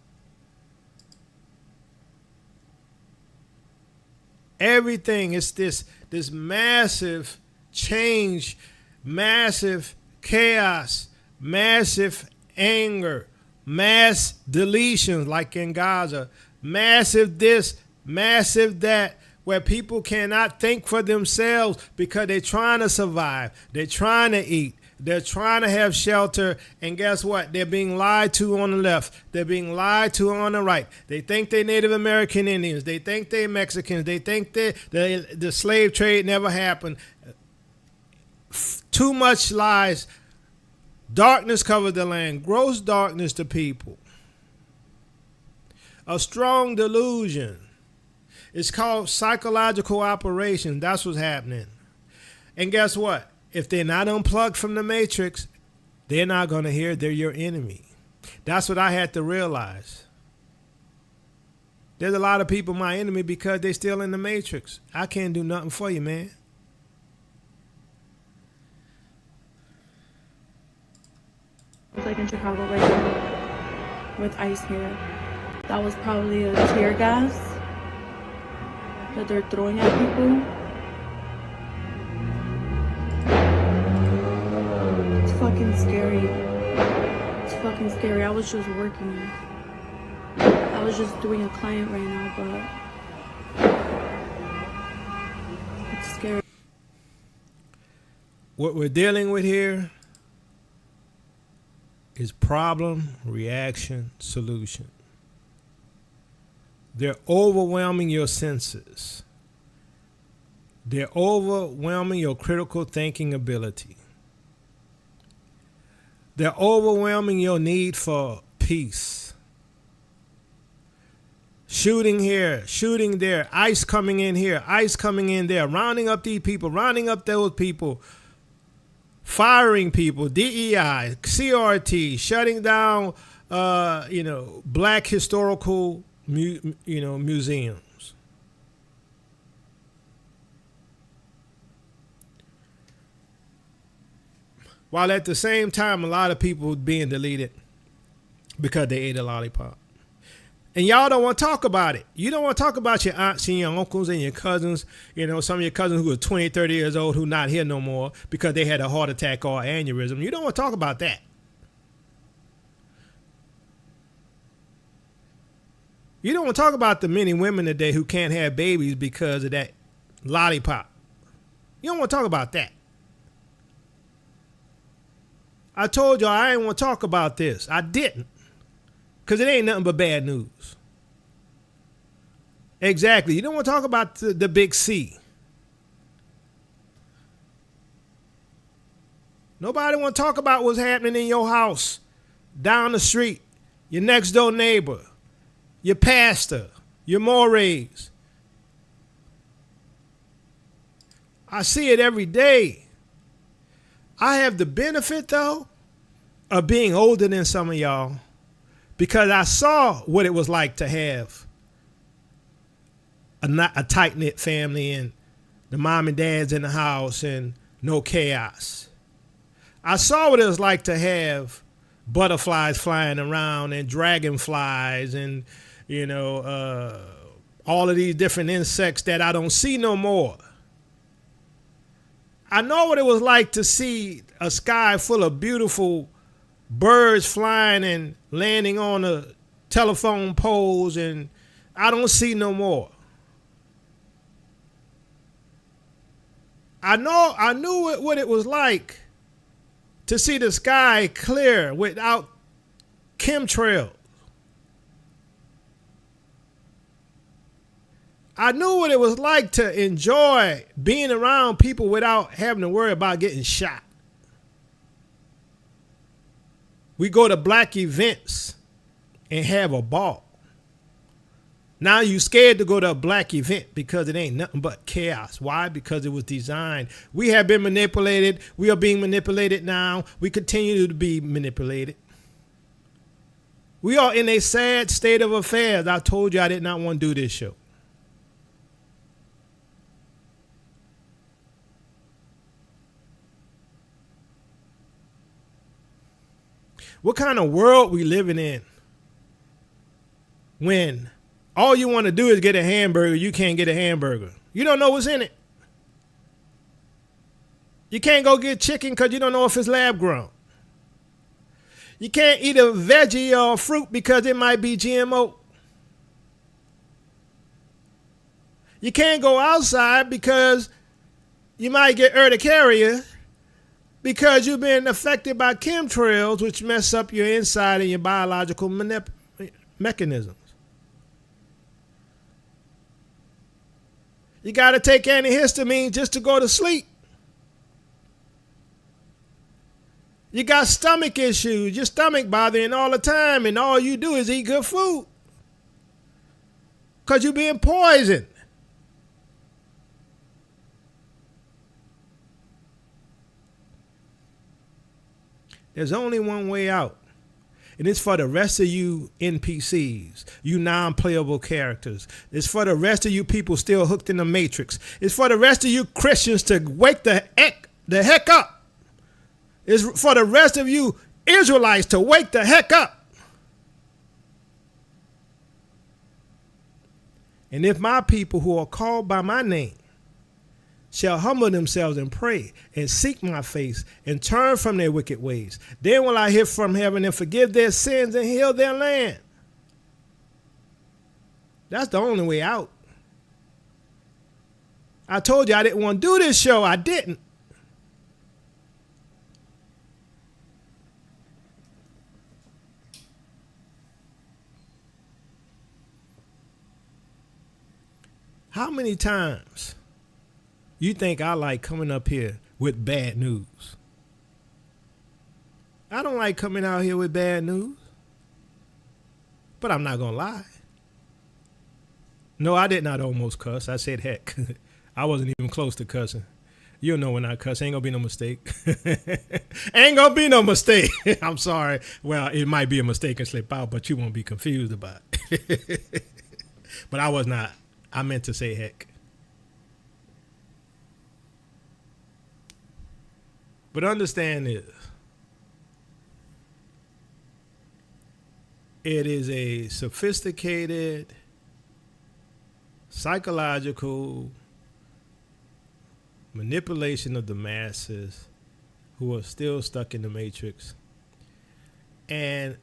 Everything is this massive change, massive chaos, massive anger, mass deletions like in Gaza, massive this, massive that, where people cannot think for themselves because they're trying to survive, they're trying to eat, they're trying to have shelter, and guess what? They're being lied to on the left, they're being lied to on the right. They think they're Native American Indians, they think they're Mexicans, they think the slave trade never happened. Too much lies. Darkness covered the land, gross darkness to people. A strong delusion. It's called psychological operation. That's what's happening. And guess what? If they're not unplugged from the matrix, they're not going to hear they're your enemy. That's what I had to realize. There's a lot of people my enemy because they're still in the matrix. I can't do nothing for you, man. It's like in Chicago right now with ICE here. That was probably a tear gas that they're throwing at people. It's fucking scary. It's fucking scary. I was just working. I was just doing a client right now, but it's scary. What we're dealing with here is problem, reaction, solution. They're overwhelming your senses. They're overwhelming your critical thinking ability. They're overwhelming your need for peace. Shooting here, shooting there, ICE coming in here, ICE coming in there, rounding up these people, rounding up those people, firing people, DEI, CRT, shutting down, black historical, museums. While at the same time, a lot of people being deleted because they ate a lollipop. And y'all don't want to talk about it. You don't want to talk about your aunts and your uncles and your cousins, some of your cousins who are 20, 30 years old who not here no more because they had a heart attack or aneurysm. You don't want to talk about that. You don't want to talk about the many women today who can't have babies because of that lollipop. You don't want to talk about that. I told y'all I didn't want to talk about this. I didn't. Because it ain't nothing but bad news. Exactly. You don't want to talk about the big C. Nobody want to talk about what's happening in your house, down the street, your next door neighbor, your pastor, your mores. I see it every day. I have the benefit, though, of being older than some of y'all because I saw what it was like to have a tight-knit family and the mom and dad's in the house and no chaos. I saw what it was like to have butterflies flying around and dragonflies and, all of these different insects that I don't see no more. I know what it was like to see a sky full of beautiful birds flying and landing on the telephone poles, and I don't see no more. I knew what it was like to see the sky clear without chemtrails. I knew what it was like to enjoy being around people without having to worry about getting shot. We go to black events and have a ball. Now you scared to go to a black event because it ain't nothing but chaos. Why? Because it was designed. We have been manipulated. We are being manipulated now. We continue to be manipulated. We are in a sad state of affairs. I told you I did not want to do this show. What kind of world we living in when all you want to do is get a hamburger, you can't get a hamburger. You don't know what's in it. You can't go get chicken because you don't know if it's lab grown. You can't eat a veggie or fruit because it might be GMO. You can't go outside because you might get urticaria because you've been affected by chemtrails, which mess up your inside and your biological mechanisms. You got to take antihistamine just to go to sleep. You got stomach issues, your stomach bothering all the time, and all you do is eat good food because you're being poisoned. There's only one way out. And it's for the rest of you NPCs, you non-playable characters. It's for the rest of you people still hooked in the Matrix. It's for the rest of you Christians to wake the heck up. It's for the rest of you Israelites to wake the heck up. And if my people who are called by my name shall humble themselves and pray and seek my face and turn from their wicked ways, then will I hear from heaven and forgive their sins and heal their land. That's the only way out. I told you I didn't want to do this show. I didn't. How many times you think I like coming up here with bad news? I don't like coming out here with bad news. But I'm not going to lie. No, I did not almost cuss. I said heck. I wasn't even close to cussing. You'll know when I cuss. Ain't going to be no mistake. Ain't going to be no mistake. I'm sorry. Well, it might be a mistake and slip out, but you won't be confused about it. But I was not. I meant to say heck. But understand this. It is a sophisticated, psychological manipulation of the masses who are still stuck in the matrix. And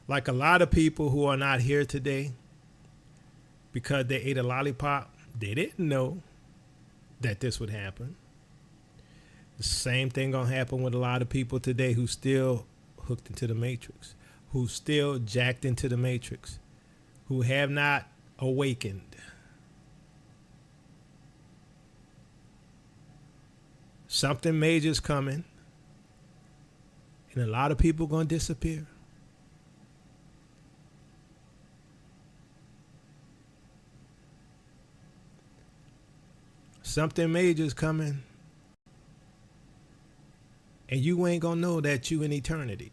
like a lot of people who are not here today because they ate a lollipop, they didn't know that this would happen. The same thing gonna happen with a lot of people today who still hooked into the matrix, who still jacked into the matrix, who have not awakened. Something major is coming, and a lot of people going to disappear. Something major is coming, and you ain't going to know that you in eternity.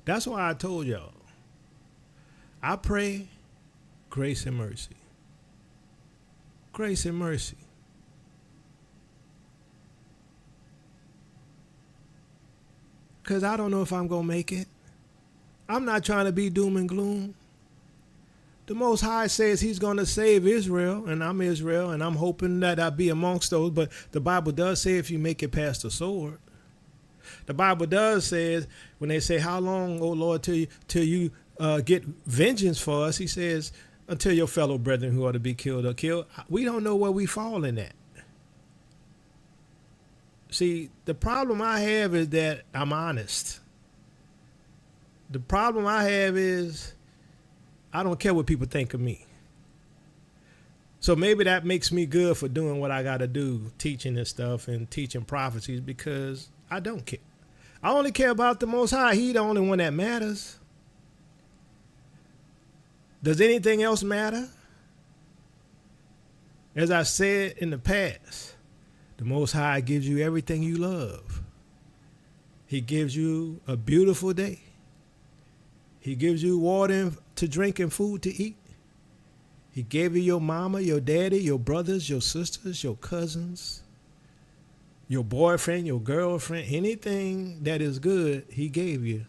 That's why I told y'all, I pray grace and mercy. Grace and mercy. Because I don't know if I'm going to make it. I'm not trying to be doom and gloom. The Most High says he's going to save Israel, and I'm Israel, and I'm hoping that I'll be amongst those. But the Bible does say if you make it past the sword. The Bible does say, when they say, how long, O Lord, till you get vengeance for us? He says, until your fellow brethren who are to be killed are killed. We don't know where we fall in that. See, the problem I have is that I'm honest. The problem I have is I don't care what people think of me. So maybe that makes me good for doing what I got to do, teaching this stuff and teaching prophecies, because I don't care. I only care about the Most High. He the only one that matters. Does anything else matter? As I said in the past, the Most High gives you everything you love. He gives you a beautiful day. He gives you water to drink and food to eat. He gave you your mama, your daddy, your brothers, your sisters, your cousins, your boyfriend, your girlfriend, anything that is good, he gave you.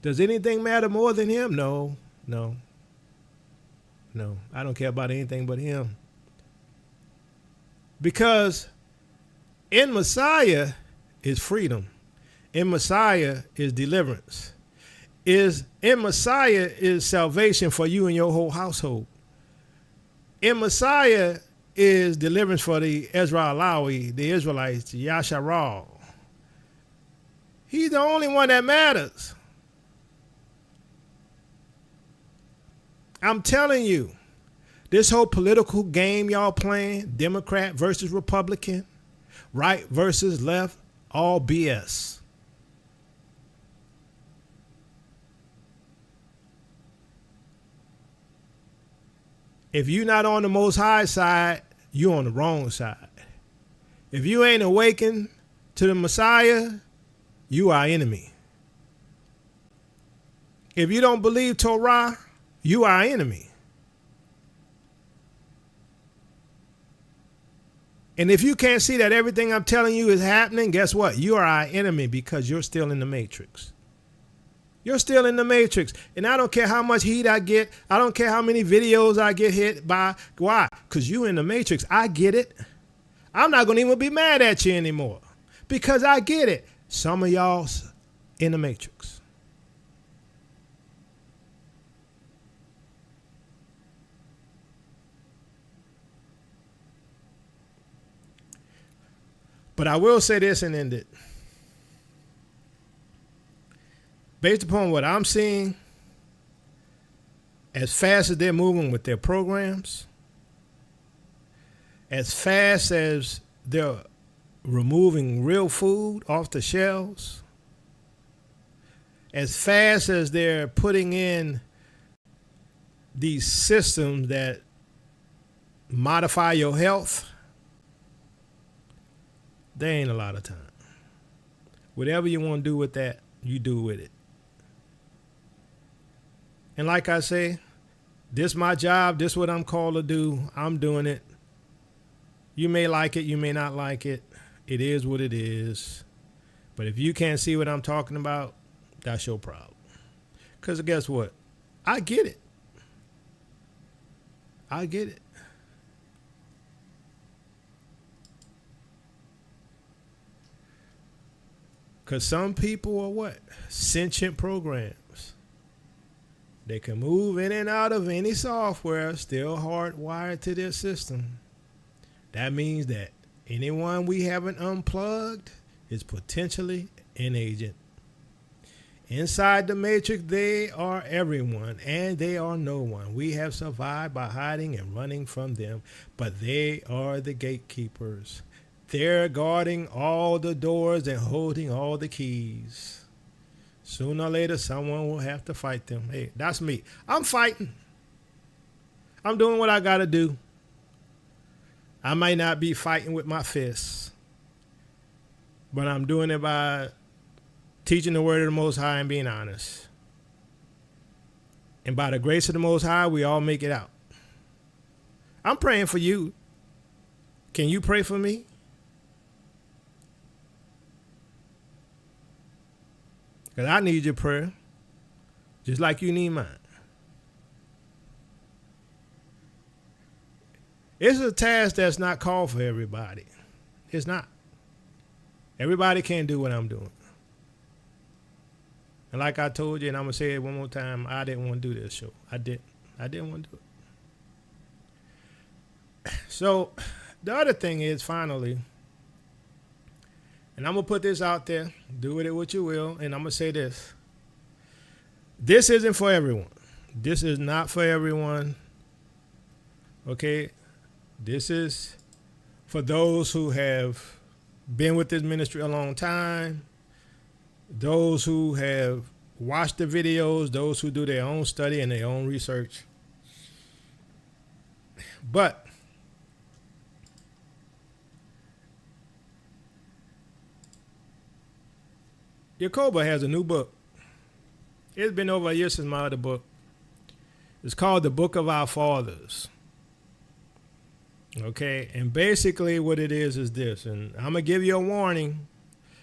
Does anything matter more than him? No. I don't care about anything but him. Because in Messiah is freedom. In Messiah is deliverance. In Messiah is salvation for you and your whole household. In Messiah is deliverance for the Ezra-Alawi, the Israelites, the Yasharal. He's the only one that matters. I'm telling you, this whole political game y'all playing, Democrat versus Republican, right versus left, all BS. If you're not on the Most High side, you're on the wrong side. If you ain't awakened to the Messiah, you are enemy. If you don't believe Torah, you are enemy. And if you can't see that everything I'm telling you is happening, guess what? You are our enemy because you're still in the matrix. You're still in the matrix. And I don't care how much heat I get. I don't care how many videos I get hit by. Why? Because you in the matrix. I get it. I'm not going to even be mad at you anymore because I get it. Some of y'all in the matrix. But I will say this and end it. Based upon what I'm seeing, as fast as they're moving with their programs, as fast as they're removing real food off the shelves, as fast as they're putting in these systems that modify your health, there ain't a lot of time. Whatever you want to do with that, you do with it. And like I say, this my job, this what I'm called to do. I'm doing it. You may like it, you may not like it. It is what it is. But if you can't see what I'm talking about, that's your problem. Because guess what? I get it. I get it. Because some people are what? Sentient programs. They can move in and out of any software, still hardwired to their system. That means that anyone we haven't unplugged is potentially an agent. Inside the matrix, they are everyone and they are no one. We have survived by hiding and running from them, but they are the gatekeepers. They're guarding all the doors and holding all the keys. Sooner or later, someone will have to fight them. Hey, that's me. I'm fighting. I'm doing what I got to do. I might not be fighting with my fists, but I'm doing it by teaching the word of the Most High and being honest. And by the grace of the Most High, we all make it out. I'm praying for you. Can you pray for me? Because I need your prayer, just like you need mine. It's a task that's not called for everybody. It's not. Everybody can't do what I'm doing. And like I told you, and I'm going to say it one more time, I didn't want to do this show. I didn't want to do it. So the other thing is, finally, and I'm going to put this out there, do with it what you will, and I'm going to say this. This isn't for everyone. This is not for everyone. Okay? This is for those who have been with this ministry a long time, those who have watched the videos, those who do their own study and their own research. But Yacoba has a new book. It's been over a year since my other book. It's called The Book of Our Fathers. Okay, and basically what it is this, and I'm going to give you a warning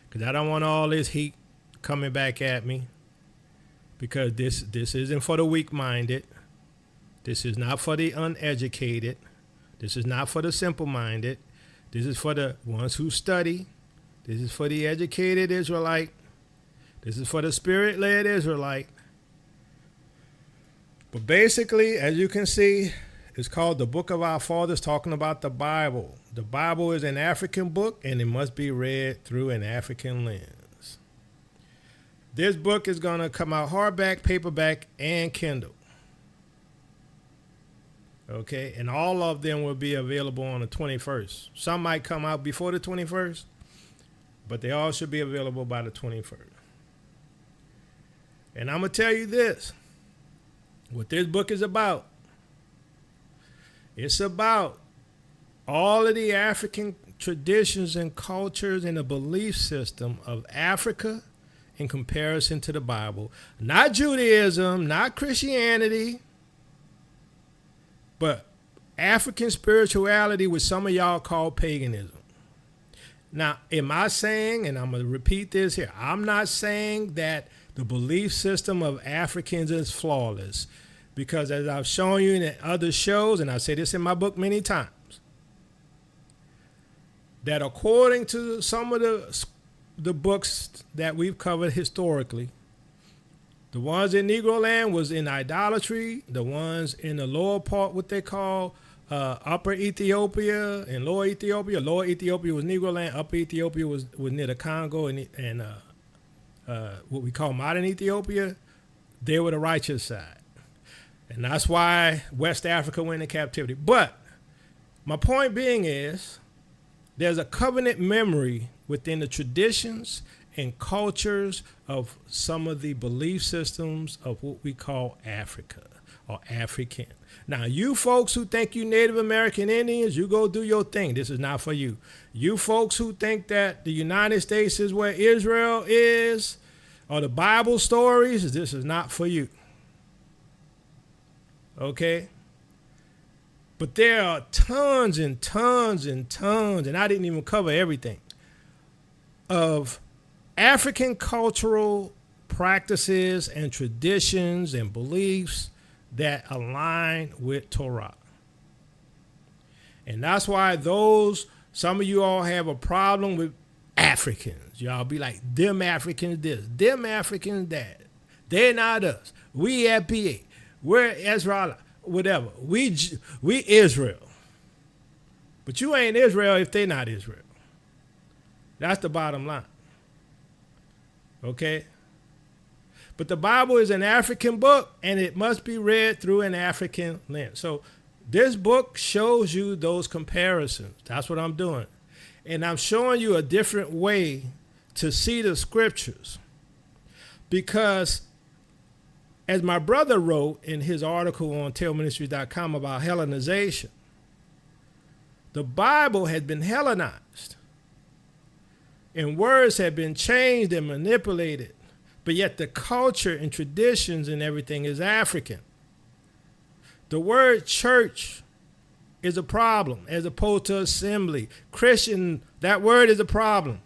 because I don't want all this heat coming back at me, because this isn't for the weak-minded. This is not for the uneducated. This is not for the simple-minded. This is for the ones who study. This is for the educated Israelite. This is for the spirit-led Israelite. But basically, as you can see, it's called The Book of Our Fathers, talking about the Bible. The Bible is an African book, and it must be read through an African lens. This book is going to come out hardback, paperback, and Kindle. Okay, and all of them will be available on the 21st. Some might come out before the 21st, but they all should be available by the 21st. And I'm going to tell you this, what this book is about. It's about all of the African traditions and cultures and the belief system of Africa in comparison to the Bible. Not Judaism, not Christianity, but African spirituality, which some of y'all call paganism. Now, am I saying, and I'm going to repeat this here, I'm not saying that the belief system of Africans is flawless. Because as I've shown you in other shows, and I say this in my book many times, that according to some of the books that we've covered historically, the ones in Negro land was in idolatry. The ones in the lower part, what they call Upper Ethiopia and Lower Ethiopia. Lower Ethiopia was Negro land. Upper Ethiopia was near the Congo and what we call modern Ethiopia. They were the righteous side. And that's why West Africa went into captivity. But my point being is there's a covenant memory within the traditions and cultures of some of the belief systems of what we call Africa or African. Now, you folks who think you Native American Indians, you go do your thing. This is not for you. You folks who think that the United States is where Israel is, or the Bible stories, this is not for you. Okay? But there are tons and tons and tons, and I didn't even cover everything, of African cultural practices and traditions and beliefs that align with Torah. And that's why some of you all have a problem with Africans. Y'all be like, them Africans this, them Africans that. They're not us. We FBA. We're Israel, whatever. We Israel. But you ain't Israel if they not Israel. That's the bottom line. Okay? But the Bible is an African book, and it must be read through an African lens. So this book shows you those comparisons. That's what I'm doing. And I'm showing you a different way to see the scriptures. Because as my brother wrote in his article on tailministries.com about Hellenization, the Bible had been Hellenized. And words had been changed and manipulated. But yet the culture and traditions and everything is African. The word church is a problem as opposed to assembly. Christian, that word is a problem.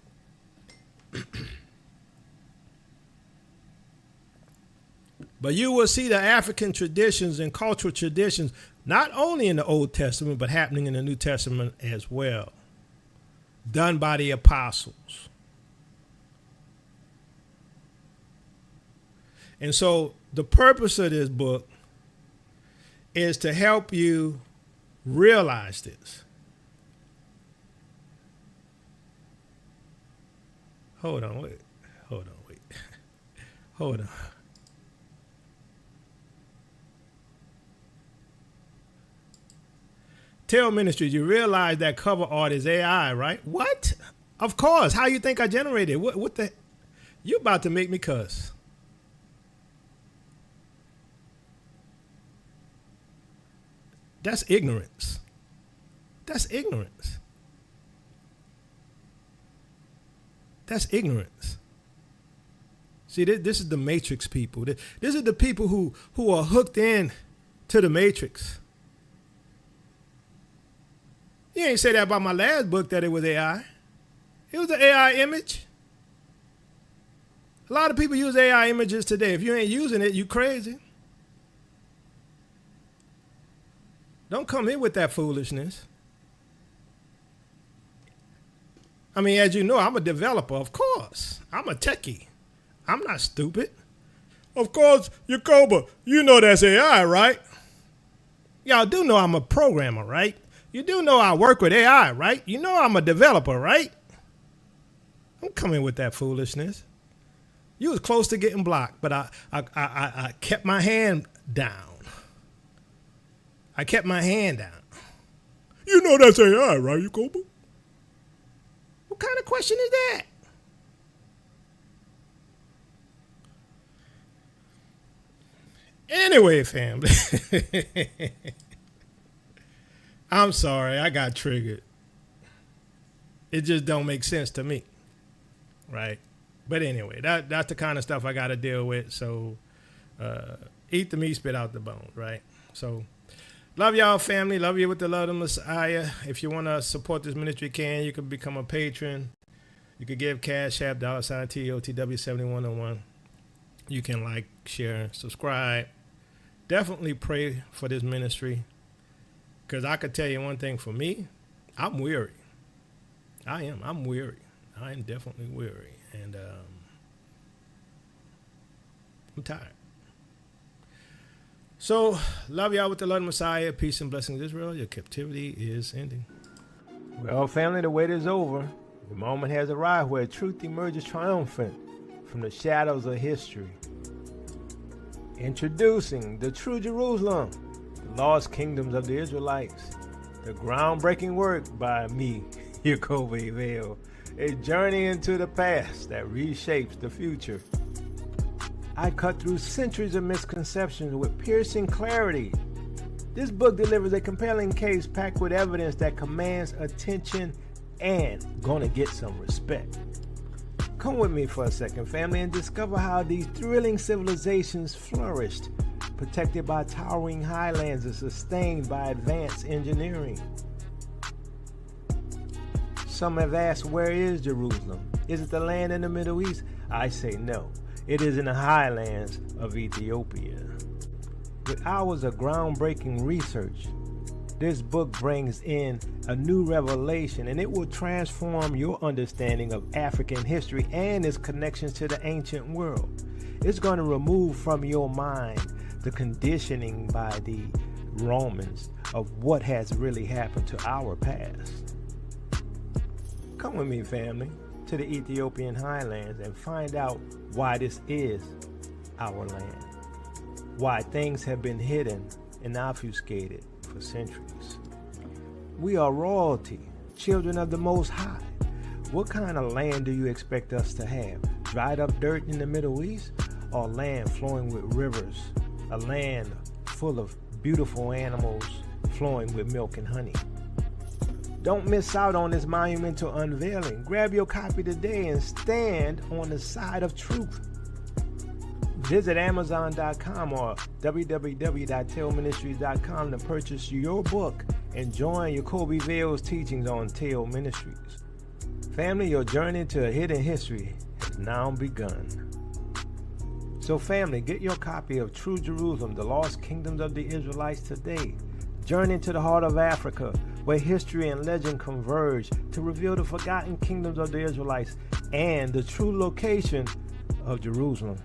But you will see the African traditions and cultural traditions not only in the Old Testament, but happening in the New Testament as well, done by the apostles. And so the purpose of this book is to help you realize this. Hold on, wait. Hold on. Tell Ministries, you realize that cover art is AI, right? What? Of course. How you think I generated it? What the? You about to make me cuss. That's ignorance. That's ignorance. That's ignorance. See, this is the Matrix people. This is the people who are hooked in to the Matrix. You ain't say that about my last book that it was AI. It was an AI image. A lot of people use AI images today. If you ain't using it, you crazy. Don't come in with that foolishness. I mean, as you know, I'm a developer, of course. I'm a techie. I'm not stupid. Of course, Yacoba, you know that's AI, right? Y'all do know I'm a programmer, right? You do know I work with AI, right? You know I'm a developer, right? Don't come in with that foolishness. You was close to getting blocked, but I kept my hand down. I kept my hand down. You know that's AI, right, Yacoba? What kind of question is that? Anyway, family. I'm sorry, I got triggered. It just don't make sense to me, right? But anyway, that's the kind of stuff I got to deal with. So eat the meat, spit out the bones, right? So love y'all, family. Love you with the love of the Messiah. If you want to support this ministry, you can become a patron. You can give Cash App, $TOTW7101. You can like, share, subscribe. Definitely pray for this ministry. Because I could tell you one thing for me, I'm weary. I am. I'm weary. I am definitely weary. And I'm tired. So, love y'all with the Lord Messiah. Peace and blessings, Israel. Your captivity is ending. Well, family, the wait is over. The moment has arrived where truth emerges triumphant from the shadows of history. Introducing the True Jerusalem, the lost kingdoms of the Israelites. The groundbreaking work by me, Jacoby Vale. A journey into the past that reshapes the future. I cut through centuries of misconceptions with piercing clarity. This book delivers a compelling case packed with evidence that commands attention and gonna get some respect. Come with me for a second, family, and discover how these thrilling civilizations flourished, protected by towering highlands and sustained by advanced engineering. Some have asked, where is Jerusalem? Is it the land in the Middle East? I say no. It is in the highlands of Ethiopia. With hours of groundbreaking research, this book brings in a new revelation, and it will transform your understanding of African history and its connections to the ancient world. It's going to remove from your mind the conditioning by the Romans of what has really happened to our past. Come with me, family, to the Ethiopian highlands and find out why this is our land. Why things have been hidden and obfuscated for centuries. We are royalty, children of the Most High. What kind of land do you expect us to have? Dried up dirt in the Middle East, or land flowing with rivers? A land full of beautiful animals flowing with milk and honey. Don't miss out on this monumental unveiling. Grab your copy today and stand on the side of truth. Visit Amazon.com or www.tailministries.com to purchase your book and join Jacoby Vale's teachings on Tail Ministries. Family, your journey to a hidden history has now begun. So family, get your copy of True Jerusalem, the Lost Kingdoms of the Israelites today. Journey to the heart of Africa, where history and legend converge to reveal the forgotten kingdoms of the Israelites and the true location of Jerusalem.